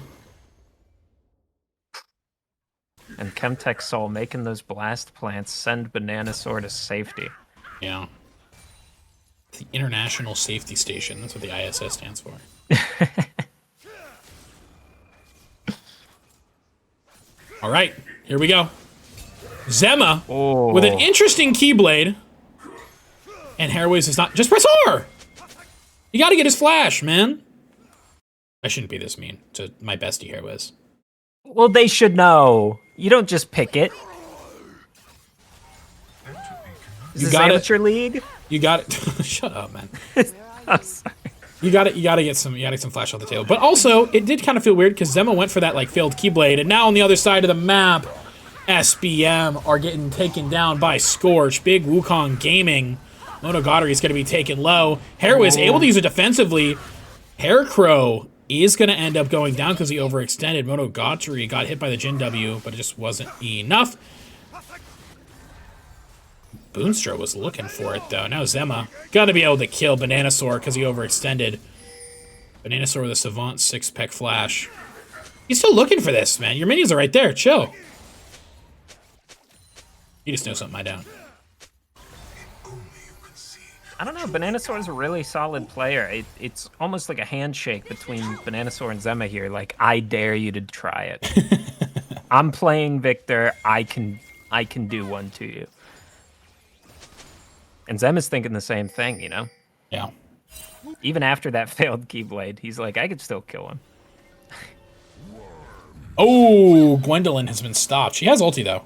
And Chemtech Soul making those blast plants send Banana Sword to safety. Yeah. The International Safety Station. That's what the ISS stands for. All right, here we go. Zema with an interesting Keyblade. And Hairways is not... Just press R! You gotta get his flash, man. I shouldn't be this mean to my bestie Hairways. Well, they should know. You don't just pick it. Is You this got it. amateur league? You got it. Shut up, man. I'm sorry. You gotta get some flash on the table. But also, it did kind of feel weird because Zema went for that like failed Keyblade, and now on the other side of the map, SBM are getting taken down by Scorch. Big Wukong Gaming. Monogatari is going to be taken low. Hairwiz able to use it defensively. Haircrow is going to end up going down because he overextended. Monogatari got hit by the Jin W, but it just wasn't enough. Boonstra was looking for it, though. Now Zema going to be able to kill Bananasaur because he overextended. Bananasaur with a Savant 6-peck flash. He's still looking for this, man. Your minions are right there. Chill. You just know something I don't. I don't know. Bananasaur is a really solid player. It's almost like a handshake between Bananasaur and Zema here. Like, I dare you to try it. I'm playing Victor. I can do one to you. And Zema's thinking the same thing, you know? Yeah. Even after that failed Keyblade, he's like, I could still kill him. Oh, Gwendolyn has been stopped. She has ulti, though.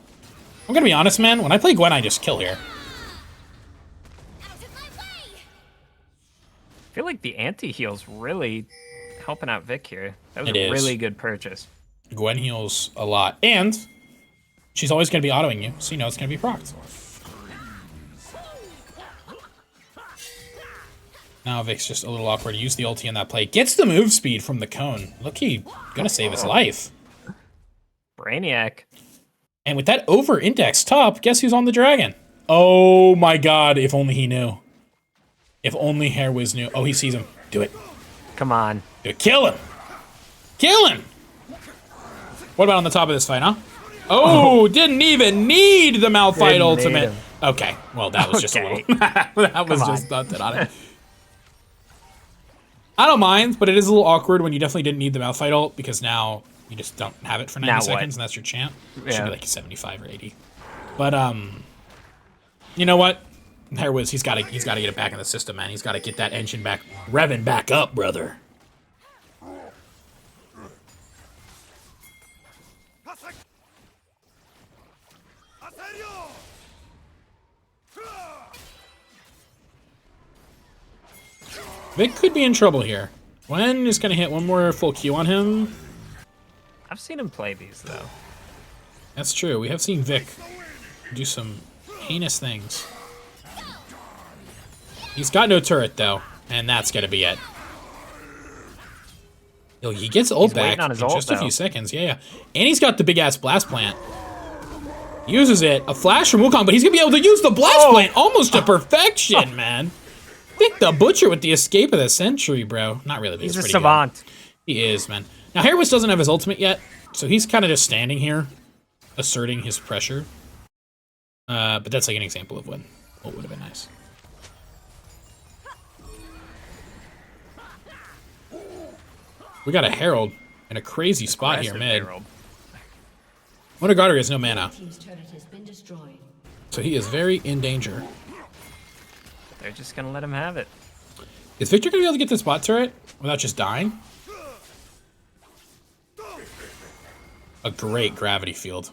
I'm gonna be honest, man. When I play Gwen, I just kill here. Out of my way! I feel like the anti-heal's really helping out Vic here. That was It a is. really good purchase. Gwen heals a lot. And she's always gonna be autoing you, so you know it's gonna be procced. Now Vic's just a little awkward. Use the ulti in that play. Gets the move speed from the cone. Look, he gonna save his life. Brainiac. And with that over-index top, guess who's on the dragon? Oh my god, if only he knew. If only Hairwiz knew. Oh, he sees him. Do it. Come on. Do it. Kill him. Kill him. What about on the top of this fight, huh? Oh, didn't even need the Malphite Didn't need ultimate. him. Okay, well, that was just a Okay. little... that was Come just nothing on it. I don't mind, but it is a little awkward when you definitely didn't need the Malphite ult, because now you just don't have it for 90 Now seconds, what? and that's your champ. It should Yeah. be like 75 or 80. But, you know what? There was, he's gotta get it back in the system, man. He's gotta get that engine back, revving back up, brother. Vic could be in trouble here. Gwen is gonna hit one more full Q on him. I've seen him play these though. That's true. We have seen Vic do some heinous things. He's got no turret though, and that's gonna be it. Yo, he gets ult He's back waiting on in his ult, just a few though. seconds. Yeah. And he's got the big ass blast plant. Uses it. A flash from Wukong, but he's gonna be able to use the blast plant almost to perfection, man. Vic the Butcher with the escape of the century, bro. Not really, but He's it's a pretty good. savant. He is, man. Now, Hairwiz doesn't have his ultimate yet, so he's kind of just standing here, asserting his pressure. But that's like an example of what would have been nice. We got a Herald in a crazy spot here, Aggressive mid. Herald. Monogatari has no mana, Team's turret has been destroyed. so he is very in danger. They're just gonna let him have it. Is Victor gonna be able to get this bot turret without just dying? A great gravity field.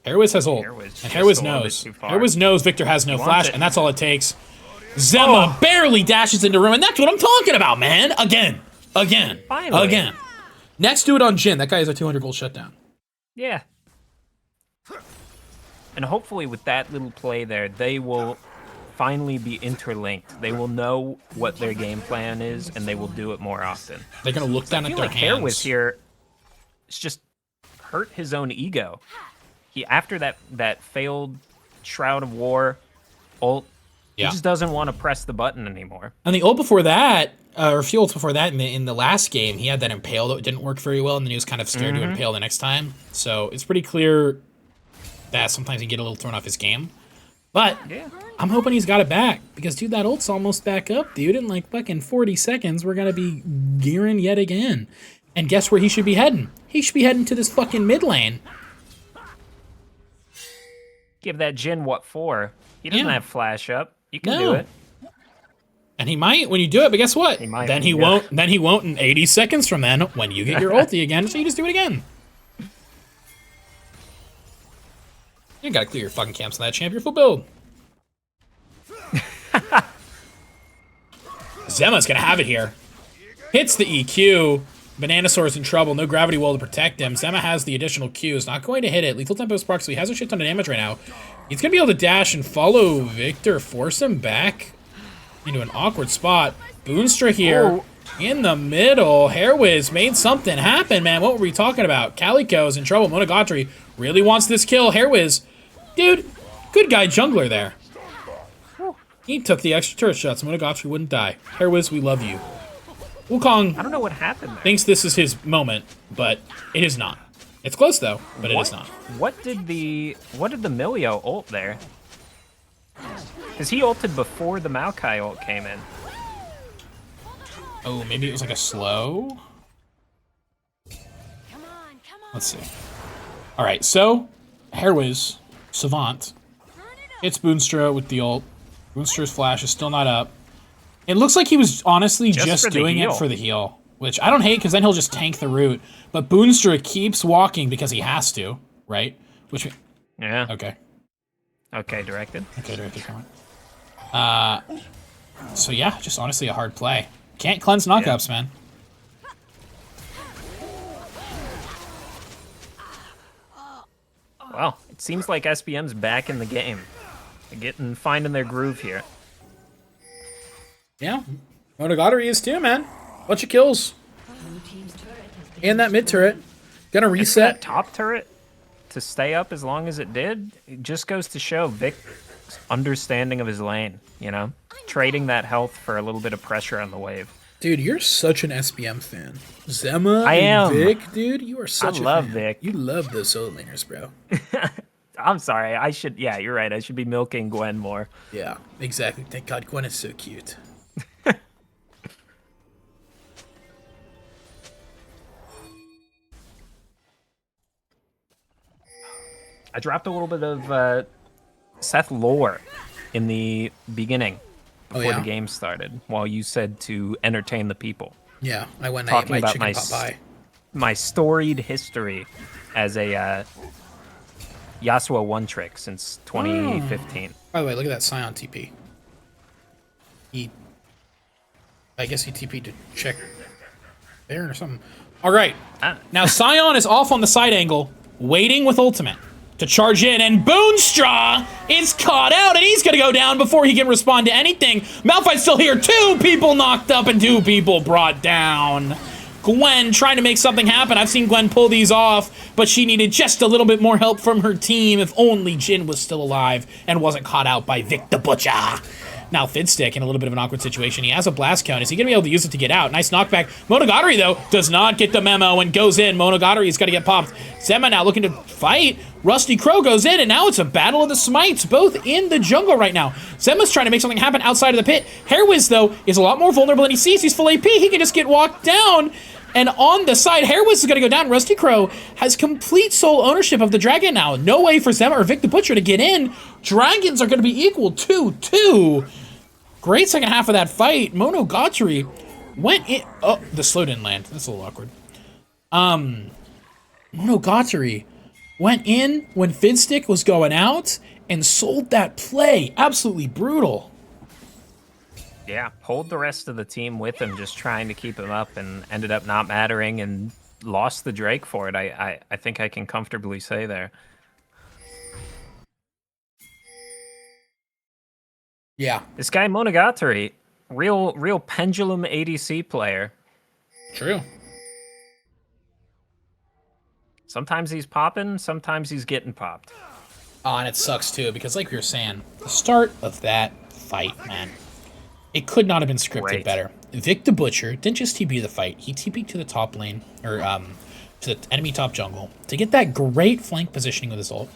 Hairwiz has ult, Hairwiz and just Hairwiz a little bit knows. too far. Hairwiz knows Victor has no wants flash, it. and that's all it takes. Zemma barely dashes into room, and that's what I'm talking about, man. Again. Finally. Again. Next, do it on Jin. That guy has a 200 gold shutdown. Yeah. And hopefully with that little play there, they will finally be interlinked. They will know what their game plan is, and they will do it more often. They're gonna look down I at feel their like Hair hands. was here. It's just hurt his own ego. He after that failed Shroud of War ult, Yeah. he just doesn't want to press the button anymore. And the ult before that, or a few ults before that, in the last game, he had that impale that didn't work very well, and then he was kind of scared to impale the next time. So it's pretty clear that sometimes he get a little thrown off his game. But Yeah. I'm hoping he's got it back, because dude, that ult's almost back up, dude. In like fucking 40 seconds, we're gonna be gearing yet again. And guess where he should be heading? He should be heading to this fucking mid lane. Give that Jin what for? He doesn't Yeah. have flash up. You can No. do it. And he might when you do it, but guess what? He might, Then he yeah. won't. Then he won't in 80 seconds from then when you get your ulti again. So you just do it again. You gotta clear your fucking camps on that champ. You're full build. Zemma's gonna have it here. Hits the EQ. Bananasaur's in trouble. No gravity wall to protect him. Zemma has the additional Q. Is not going to hit it. Lethal tempo is proxy. He has a shit ton of damage right now. He's gonna be able to dash and follow Victor. Force him back into an awkward spot. Boonstra here in the middle. Hairwiz made something happen, man. What were we talking about? Calico's in trouble. Monogatari really wants this kill. Hairwiz, dude, good guy jungler there. He took the extra turret shots. Monogatari wouldn't die. Hairwiz, we love you. Wukong I don't know what happened there. thinks this is his moment, but it is not. It's close though, but it is not. What did the Milio ult there? Because he ulted before the Maokai ult came in. Oh, maybe it was like a slow? Come on. Let's see. All right, so Hairwiz, Savant, hits Boonstra with the ult. Boonstra's flash is still not up. It looks like he was honestly just for the doing it heal. for the heal, which I don't hate because then he'll just tank the root. But Boonstra keeps walking because he has to, right? Which, Yeah. okay. Okay, directed. Okay, directed comment. So yeah, just honestly a hard play. Can't cleanse knockups, man. Well, it seems like SBM's back in the game. They're finding their groove here. Yeah. Monogatari is too, man. Bunch of kills. Blue team's turret has been And that mid turret. Gonna That reset. top turret to stay up as long as it did, it just goes to show Vic's understanding of his lane, you know? Trading that health for a little bit of pressure on the wave. Dude, you're such an SBM fan. Zemma I and am. Vic, dude, you are such a love fan. Vic. You love those solo laners, bro. I'm sorry. I should. Yeah, you're right. I should be milking Gwen more. Yeah, exactly. Thank God Gwen is so cute. I dropped a little bit of Seth lore in the beginning before the game started, while you said to entertain the people. Yeah, I went and ate Talking my about chicken pot pie. my storied history as a Yasuo one trick since 2015. By the way, look at that Scion TP. I guess he TP'd to check Baron or something. All right. Now Scion is off on the side angle, waiting with ultimate to charge in, and Boonstraw is caught out, and he's going to go down before he can respond to anything. Malphite's still here. 2 people knocked up and 2 people brought down. Gwen trying to make something happen. I've seen Gwen pull these off, but she needed just a little bit more help from her team. If only Jin was still alive and wasn't caught out by Vic the Butcher. Now Fidstick in a little bit of an awkward situation. He has a blast count. Is he going to be able to use it to get out? Nice knockback. Monogatari, though, does not get the memo and goes in. Monogatari's got to get popped. Zema now looking to fight. Rusty Crow goes in, and now it's a battle of the smites, both in the jungle right now. Zema's trying to make something happen outside of the pit. Hairwiz, though, is a lot more vulnerable than he sees. He's full AP. He can just get walked down. And on the side, Hairwiz is going to go down. Rusty Crow has complete sole ownership of the dragon now. No way for Zema or Vic the Butcher to get in. Dragons are going to be equal 2-2. Great second half of that fight. Monogatari went in. Oh, the slow didn't land. That's a little awkward. Monogatari went in when Fidstick was going out and sold that play. Absolutely brutal. Yeah, pulled the rest of the team with him, just trying to keep him up, and ended up not mattering and lost the Drake for it. I think I can comfortably say there. Yeah. This guy Monogatari, real pendulum ADC player. True. Sometimes he's popping, sometimes he's getting popped. Oh, and it sucks too, because like we were saying, the start of that fight, man, it could not have been scripted better. Vic the Butcher didn't just TP the fight, he TP'd to the top lane, or to the enemy top jungle, to get that great flank positioning with his ult,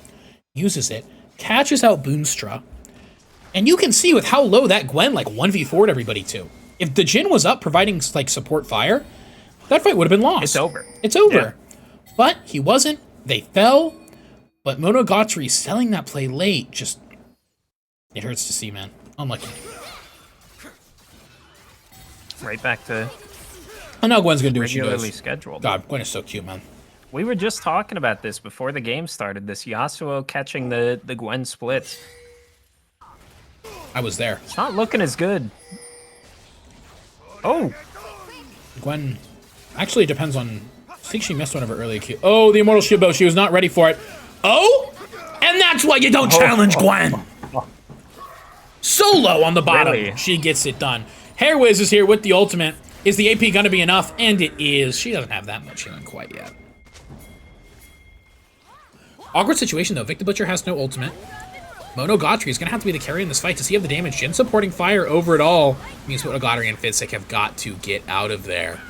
uses it, catches out Boonstra, and you can see with how low that Gwen, like, 1v4'd everybody to. If the Jhin was up providing, like, support fire, that fight would have been lost. It's over. It's over. Yeah. But he wasn't. They fell. But Monogatari selling that play late, just... It hurts to see, man. Unlucky. Right back to I know Gwen's gonna do what she regularly does. scheduled. God, Gwen is so cute, man. We were just talking about this before the game started, this Yasuo catching the Gwen splits. I was there. It's not looking as good. Oh! Gwen... Actually, it depends on... I think she missed one of her early Q. Oh, the Immortal Shield Bow. She was not ready for it. Oh! And that's why you don't challenge Gwen! Solo on the bottom. Really? She gets it done. Hairwiz is here with the ultimate. Is the AP going to be enough? And it is. She doesn't have that much healing quite yet. Awkward situation, though. Vic the Butcher has no ultimate. Monogatari is going to have to be the carry in this fight. Does he have the damage? Jin supporting fire over it all means Monogatari and Fidstick have got to get out of there.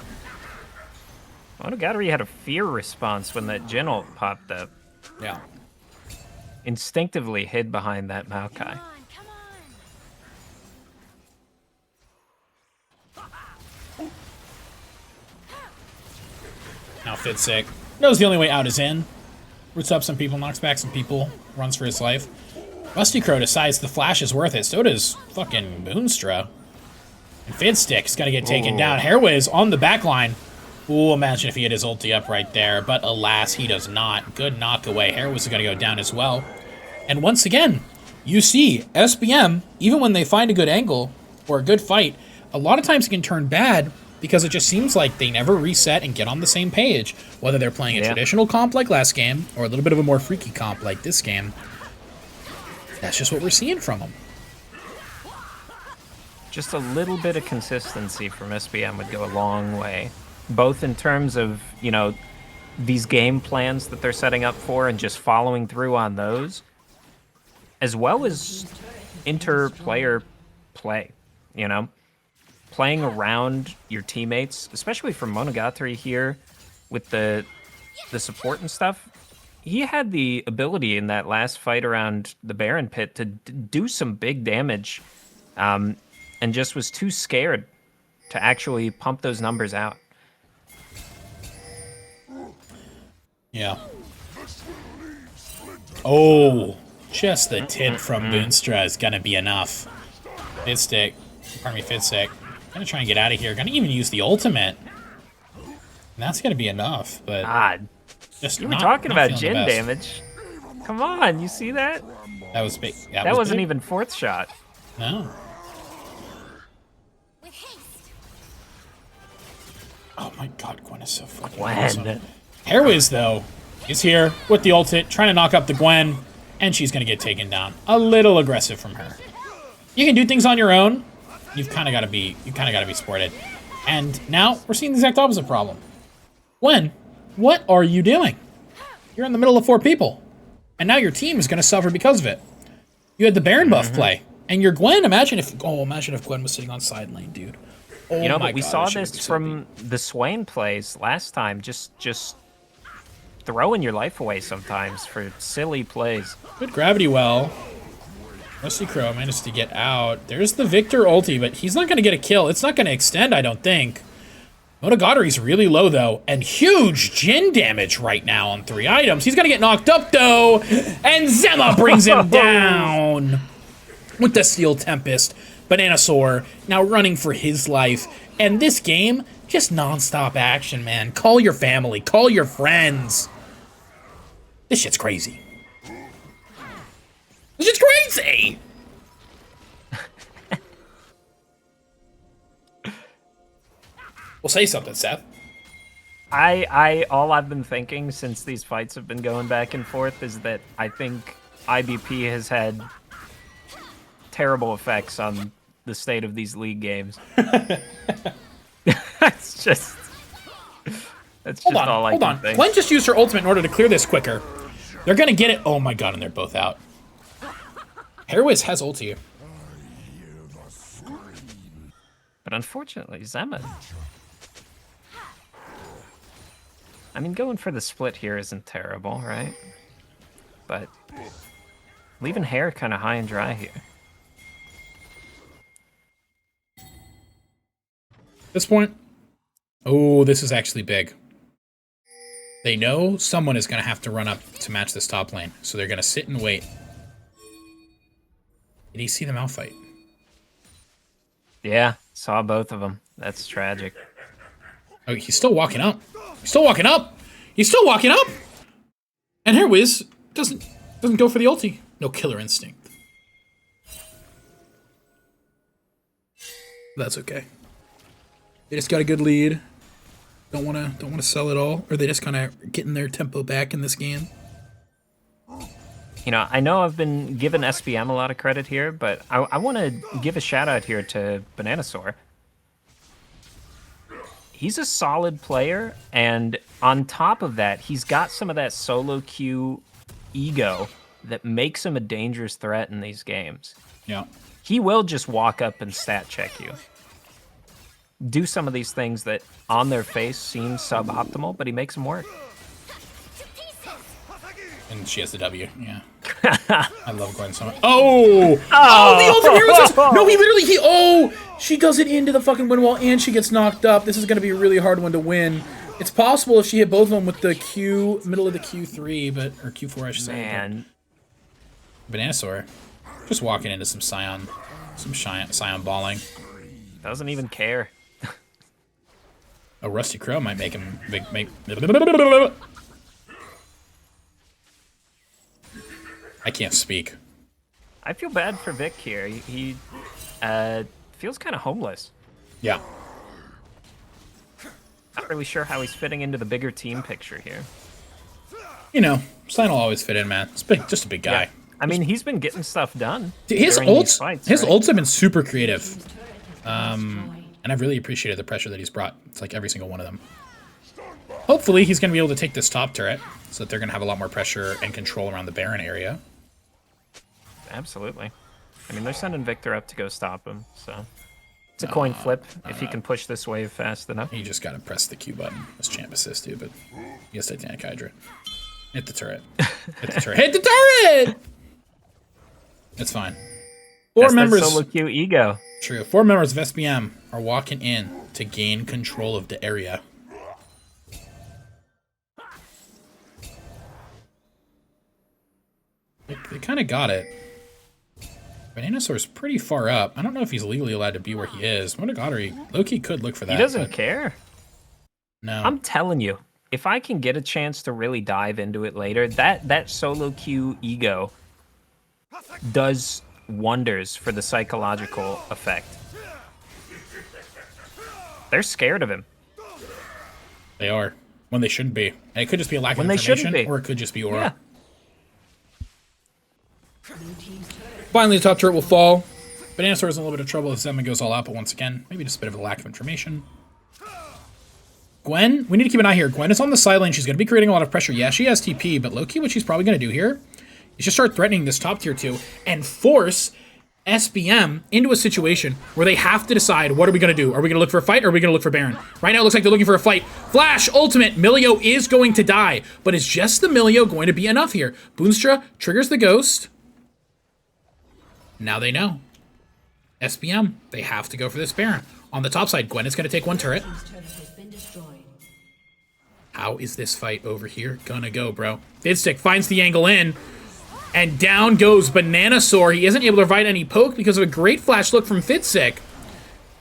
Monogatari had a fear response when that Jhin ult popped up. Yeah. Instinctively hid behind that Maokai. Come on. Now Fidstick knows the only way out is in. Roots up some people, knocks back some people, runs for his life. Rusty Crow decides the flash is worth it. So does fucking Boonstra. And Fidstick's got to get taken down. Hairwiz on the back line. Ooh, imagine if he had his ulti up right there. But alas, he does not. Good knock away. Hairwiz is going to go down as well. And once again, you see SBM, even when they find a good angle or a good fight, a lot of times it can turn bad because it just seems like they never reset and get on the same page. Whether they're playing a traditional comp like last game or a little bit of a more freaky comp like this game. That's just what we're seeing from them. Just a little bit of consistency from SBM would go a long way. Both in terms of, you know, these game plans that they're setting up for and just following through on those, as well as inter-player play, you know? Playing around your teammates, especially from Monogatari here with the support and stuff. he had the ability in that last fight around the Baron pit to do some big damage, and just was too scared to actually pump those numbers out. Yeah. Oh, just the tip from Boonstra is gonna be enough. Fitstick. Pardon me, Fitstick. Gonna try and get out of here. Gonna even use the ultimate. And that's gonna be enough, but God, just you were not, talking not about feeling the Jin best. damage. Come on, you see that? That was big. That wasn't big. even fourth shot. No. With haste. Oh my god, Gwen is so fucking Gwen. awesome. Hairwiz, though, is here with the ultit, trying to knock up the Gwen, and she's gonna get taken down. A little aggressive from her. You can do things on your own. You kind of gotta be sported. And now we're seeing the exact opposite problem. Gwen, what are you doing? You're in the middle of 4 people, and now your team is gonna suffer because of it. You had the Baron buff play, and your Gwen. Imagine if Gwen was sitting on side lane, dude. Oh You know, my but we God, saw I should've this been so from the Swain plays last time. Just throwing your life away sometimes for silly plays. Good gravity well. Rusty Crow managed to get out. There's the Victor ulti, but he's not going to get a kill. It's not going to extend, I don't think. Monogatari's really low, though, and huge Jin damage right now on 3 items. He's going to get knocked up, though, and Zema brings him down with the Steel Tempest. Bananasaur now running for his life. And this game, just non-stop action, man. Call your family. Call your friends. This shit's crazy. This shit's crazy! Well, say something, Seth. All I've been thinking since these fights have been going back and forth is that I think IBP has had terrible effects on the state of these league games. That's just all I can think. Gwen just used her ultimate in order to clear this quicker. They're gonna get it. Oh my god, and they're both out. Hairwiz has ulti. But unfortunately, Zema. I mean, going for the split here isn't terrible, right? But leaving hair kind of high and dry here. At this point, oh, this is actually big. They know someone is going to have to run up to match this top lane, so they're going to sit and wait. Did he see them outfight? Yeah, saw both of them. That's tragic. Oh, he's still walking up. He's still walking up. He's still walking up. And Hairwiz doesn't go for the ulti. No killer instinct. That's okay. They just got a good lead. Don't wanna sell it all, or they just kind of getting their tempo back in this game. You know I've been giving SBM a lot of credit here, but I want to give a shout out here to Bananasaur. He's a solid player, and on top of that, he's got some of that solo queue ego that makes him a dangerous threat in these games. Yeah. He will just walk up and stat check you. Do some of these things that on their face seem suboptimal, but he makes them work. And she has the W, yeah. I love Gwen so much. Oh! Oh, the ultimate hero resist! No, she does it into the fucking wind wall, and she gets knocked up. This is going to be a really hard one to win. It's possible if she hit both of them with the Q, middle of the Q3, or Q4, I should say. Man. Bananasaur, just walking into some Scion balling. Doesn't even care. A Rusty Crow might make him I can't speak. I feel bad for Vic here. He feels kind of homeless. Yeah. Not really sure how he's fitting into the bigger team picture here. You know, Stein will always fit in, man. It's big, just a big guy. Yeah. I mean, he's been getting stuff done. Dude, his during these ults, fights, his right? ults have been super creative. And I've really appreciated the pressure that he's brought. It's like every single one of them. Hopefully, he's going to be able to take this top turret, so that they're going to have a lot more pressure and control around the Baron area. Absolutely. I mean, they're sending Victor up to go stop him, so it's a coin flip if he can push this wave fast enough. You just got to press the Q button as champ assist, dude, but he has Titanic Hydra. Hit the turret. Hit the turret. Hit the turret! It's fine. Four That's members. that solo queue ego. True. 4 members of SBM are walking in to gain control of the area. They kind of got it. Bananasaur's pretty far up. I don't know if he's legally allowed to be where he is. Monogatari, Loki could look for that. He doesn't care. No. I'm telling you, if I can get a chance to really dive into it later, that solo queue ego does wonders for the psychological effect. They're scared of him. They are. When they shouldn't be. And it could just be a lack of When they information, shouldn't be. or it could just be aura. Yeah. Finally, the top turret will fall. Bananasaur is in a little bit of trouble as Zemma goes all out, but once again, maybe just a bit of a lack of information. Gwen, we need to keep an eye here. Gwen is on the sideline. She's going to be creating a lot of pressure. Yeah, she has TP, but low-key what she's probably going to do here is just start threatening this top tier 2 and force SBM into a situation where they have to decide, what are we going to do? Are we going to look for a fight or are we going to look for Baron? Right now it looks like they're looking for a fight. Flash, ultimate, Milio is going to die, but is just the Milio going to be enough here? Boonstra triggers the ghost. Now they know. SBM, they have to go for this Baron. On the top side, Gwen is going to take one turret. Team's turret has been destroyed. How is this fight over here gonna go, bro? Vidstick finds the angle in, and down goes Bananasaur. He isn't able to provide any poke because of a great flash look from Vidstick.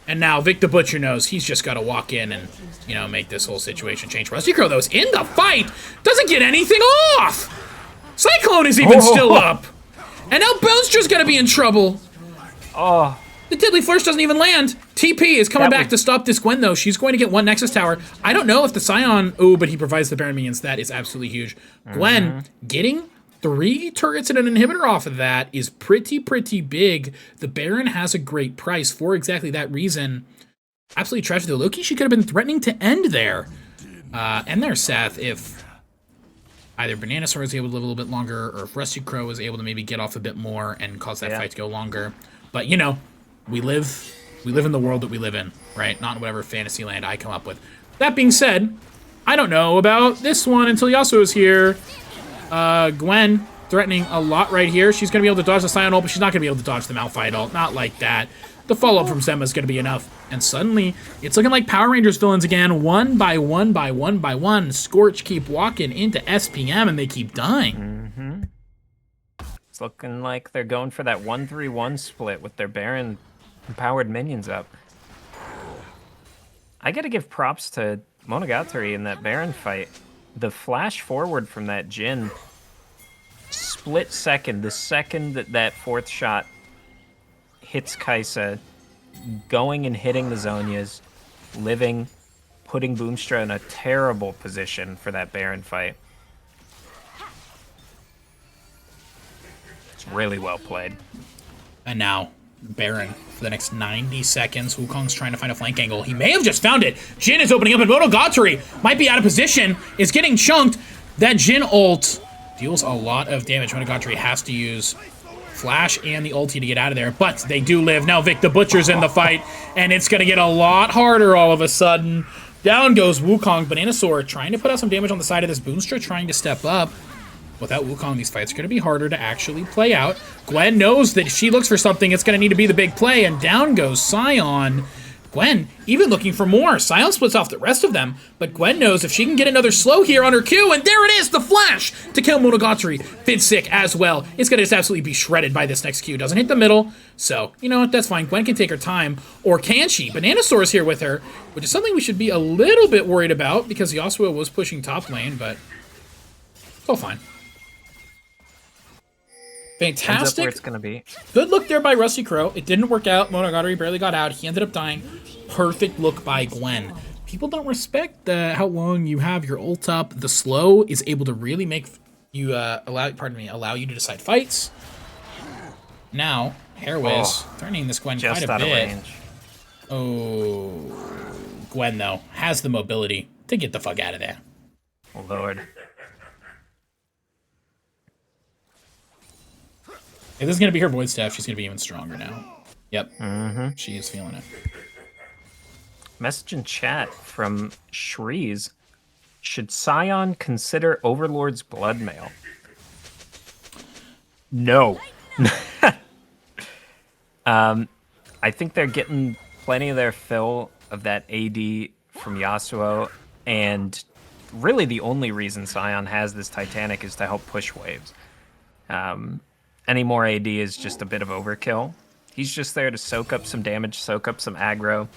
And now Vic the Butcher knows he's just got to walk in and, you know, make this whole situation change. Rusty Crow, though, is in the fight. Doesn't get anything off. Cyclone is even still up. And now Bonestra's gonna be in trouble. Oh, The Deadly Flourish doesn't even land. TP is coming That back was- to stop this Gwen, though. She's going to get one Nexus Tower. I don't know if the Scion... Oh, but he provides the Baron minions. That is absolutely huge. Gwen getting 3 turrets and an inhibitor off of that is pretty big. The Baron has a great price for exactly that reason. Absolutely tragic, though. Loki, she could have been threatening to end there. And there's Seth if either Bananasaur is able to live a little bit longer or if Rusty Crow is able to maybe get off a bit more and cause that fight to go longer. But, you know... We live in the world that we live in, right? Not in whatever fantasy land I come up with. That being said, I don't know about this one until Yasuo is here. Gwen threatening a lot right here. She's going to be able to dodge the Scion ult, but she's not going to be able to dodge the Malphite ult. Not like that. The follow-up from Zemma is going to be enough. And suddenly, it's looking like Power Rangers villains again. One by one. Scorch keep walking into SPM, and they keep dying. it's looking like they're going for that 1-3-1 split with their Baron empowered minions up. I gotta give props to Monogatari in that Baron fight. The flash forward from that Jin, split second, the second that that 4th shot hits Kaisa, going and hitting the Zonias, living, putting Boomstra in a terrible position for that Baron fight. It's really well played. And now, Baron for the next 90 seconds. Wukong's trying to find a flank angle. He may have just found it. Jin is opening up, and Monogatari might be out of position. Is getting chunked. That Jin ult deals a lot of damage. Monogatari has to use Flash and the ulti to get out of there, but they do live. Now Vic the Butcher's in the fight, and it's going to get a lot harder all of a sudden. Down goes Wukong. Bananasaur trying to put out some damage on the side of this. Boonstra trying to step up. Without Wukong, these fights are going to be harder to actually play out. Gwen knows that if she looks for something, it's going to need to be the big play, and down goes Scion. Gwen even looking for more. Scion splits off the rest of them, but Gwen knows if she can get another slow here on her Q, and there it is, the flash to kill Monogatari. Vidstick as well. It's going to just absolutely be shredded by this next Q. Doesn't hit the middle, so, you know what, that's fine. Gwen can take her time, or can she? Bananasaur's here with her, which is something we should be a little bit worried about, because Yasuo was pushing top lane, but it's all fine. Ends up Fantastic. where it's gonna be. Good look there by Rusty Crow. It didn't work out. Monogatari barely got out. He ended up dying. Perfect look by Gwen. People don't respect how long you have your ult up. The slow is able to really make you allow you to decide fights. Now, Hairwiz threatening this Gwen Just quite a out of bit. range. Oh, Gwen though has the mobility to get the fuck out of there. Oh, Lord. If this is gonna be her void staff, she's gonna be even stronger now. Yep, she is feeling it. Message in chat from Shreeze. Should Scion consider Overlord's blood mail? No. I think they're getting plenty of their fill of that AD from Yasuo, and really the only reason Scion has this Titanic is to help push waves. Any more AD is just a bit of overkill. He's just there to soak up some damage, soak up some aggro.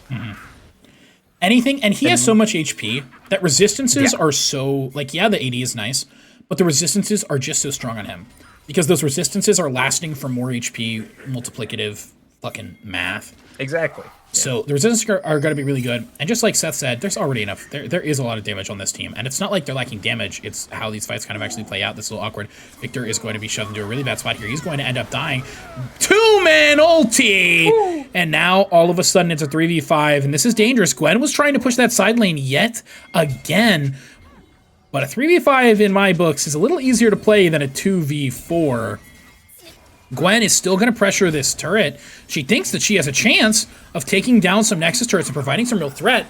Anything, and he has so much HP that resistances are so, like, yeah, the AD is nice, but the resistances are just so strong on him. Because those resistances are lasting for more HP, multiplicative fucking math. Exactly. So the resistances are going to be really good. And just like Seth said, there's already enough. There is a lot of damage on this team. And it's not like they're lacking damage. It's how these fights kind of actually play out. That's a little awkward. Victor is going to be shoved into a really bad spot here. He's going to end up dying. Two-man ulti! Woo! And now, all of a sudden, it's a 3v5. And this is dangerous. Gwen was trying to push that side lane yet again. But a 3v5 in my books is a little easier to play than a 2v4. Gwen is still going to pressure this turret. She thinks that she has a chance of taking down some Nexus turrets and providing some real threat.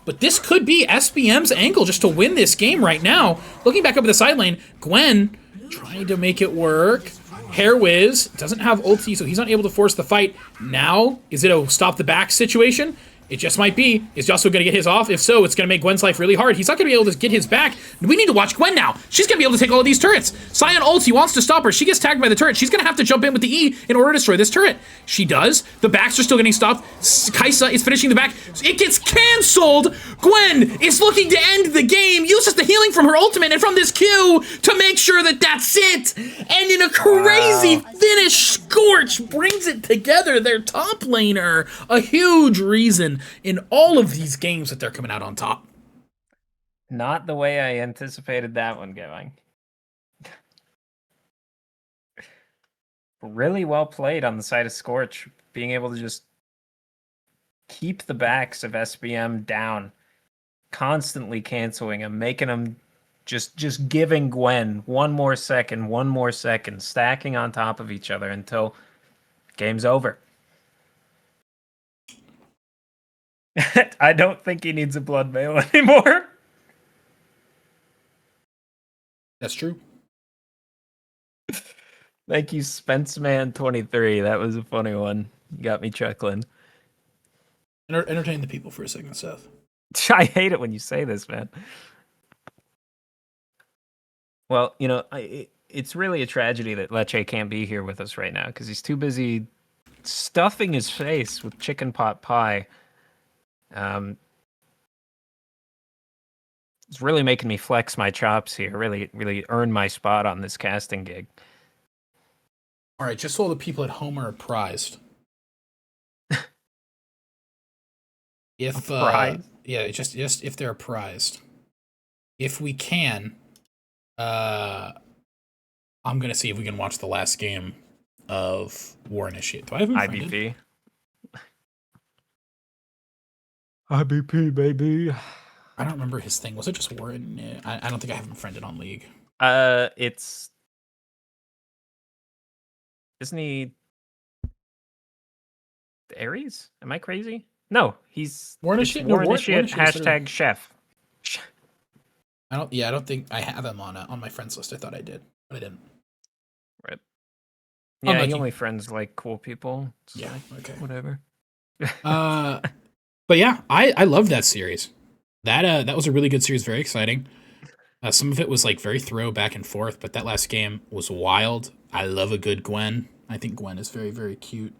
But this could be SBM's angle just to win this game right now. Looking back up at the side lane, Gwen trying to make it work. Hair Whiz doesn't have ulti, so he's not able to force the fight. Now, is it a stop the back situation? It just might be. Is Yasuo going to get his off? If so, it's going to make Gwen's life really hard. He's not going to be able to get his back. We need to watch Gwen now. She's going to be able to take all of these turrets. Scion ults. He wants to stop her. She gets tagged by the turret. She's going to have to jump in with the E in order to destroy this turret. She does. The backs are still getting stopped. Kaisa is finishing the back. It gets canceled. Gwen is looking to end the game. Uses the healing from her ultimate and from this Q to make sure that that's it. And in a crazy finish, Scorch brings it together. Their top laner. A huge reason in all of these games that they're coming out on top. Not the way I anticipated that one going. Really well played on the side of Scorch, being able to just keep the backs of SBM down, constantly canceling them, making them just giving Gwen one more second, stacking on top of each other until game's over. I don't think he needs a blood mail anymore. That's true. Thank you, SpenceMan23. That was a funny one. You got me chuckling. Entertain the people for a second, Seth. I hate it when you say this, man. Well, you know, it's really a tragedy that Leche can't be here with us right now because he's too busy stuffing his face with chicken pot pie. It's really making me flex my chops here. Really earn my spot on this casting gig. All right, just so the people at home are apprised. If just if they're apprised. If we can, I'm gonna see if we can watch the last game of War Initiate. Do I have him IBP? IBP, baby. I don't remember his thing. Was it just War? I don't think I have him friended on League. It's isn't he Ares? Am I crazy? No, he's War Initiate. War Initiate hashtag chef. I don't think I have him on my friends list. I thought I did, but I didn't. Right. Yeah, he only friends like cool people. So yeah. Okay. Whatever. But yeah, I love that series. That was a really good series, very exciting. Some of it was like very throw back and forth, but that last game was wild. I love a good Gwen. I think Gwen is very, very cute.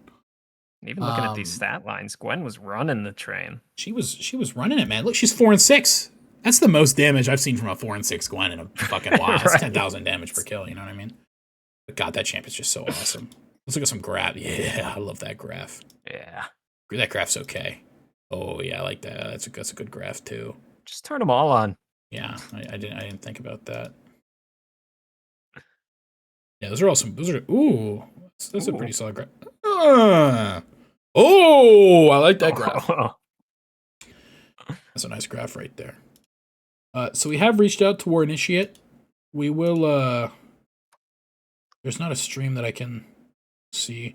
Even looking at these stat lines, Gwen was running the train. She was running it, man. Look, she's 4 and 6. That's the most damage I've seen from a 4 and 6 Gwen in a fucking while. Right. It's 10,000 damage per kill. You know what I mean? But God, that champ is just so awesome. Let's look at some graph. Yeah, I love that graph. Yeah, that graph's okay. Oh yeah, I like that. That's a good graph too. Just turn them all on. Yeah, I didn't think about that. Yeah, those are ooh, that's a pretty solid graph. Oh, I like that graph. That's a nice graph right there. So we have reached out to War Initiate. We will there's not a stream that I can see.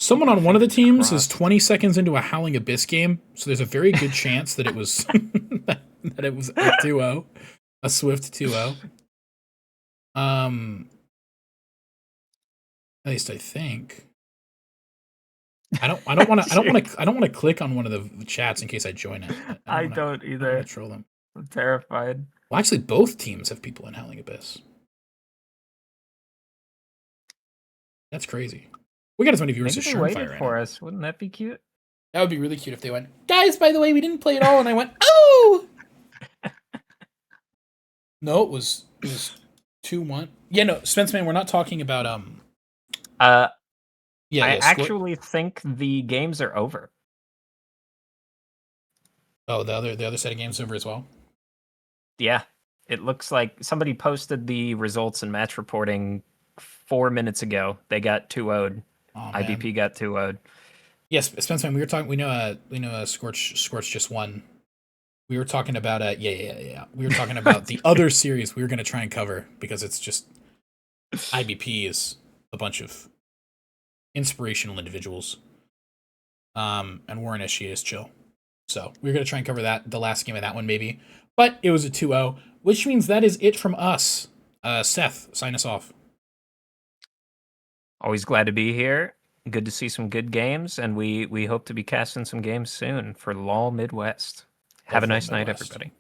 Someone on one of the teams is 20 seconds into a Howling Abyss game, so there's a very good chance that it was that it was a 2-0. A swift 2-0. At least I think. I don't want to click on one of the chats in case I join it. I wanna- don't I either. want to troll them. I'm terrified. Well, actually, both teams have people in Howling Abyss. That's crazy. We got as many viewers Maybe as they Shermfire waited right for now. us. Wouldn't that be cute? That would be really cute if they went, guys, by the way, we didn't play at all. And I went, oh! No, it was 2-1. Yeah, no, Spence, man, we're not talking about, I Scorch. actually think the games are over. Oh, the other set of games over as well? Yeah. It looks like somebody posted the results and match reporting 4 minutes ago. They got 2-0'd. Oh, IBP got 2-0'd. Yes, Spence, man, we were talking. We know Scorch just won. We were talking about yeah. We were talking about the other series we were going to try and cover because it's just IBP is a bunch of inspirational individuals. And War Initiate is chill. So we were going to try and cover that, the last game of that one maybe. But it was a 2-0, which means that is it from us. Seth, sign us off. Always glad to be here. Good to see some good games, and we hope to be casting some games soon for LOL Midwest. Have a nice night, Midwest. everybody.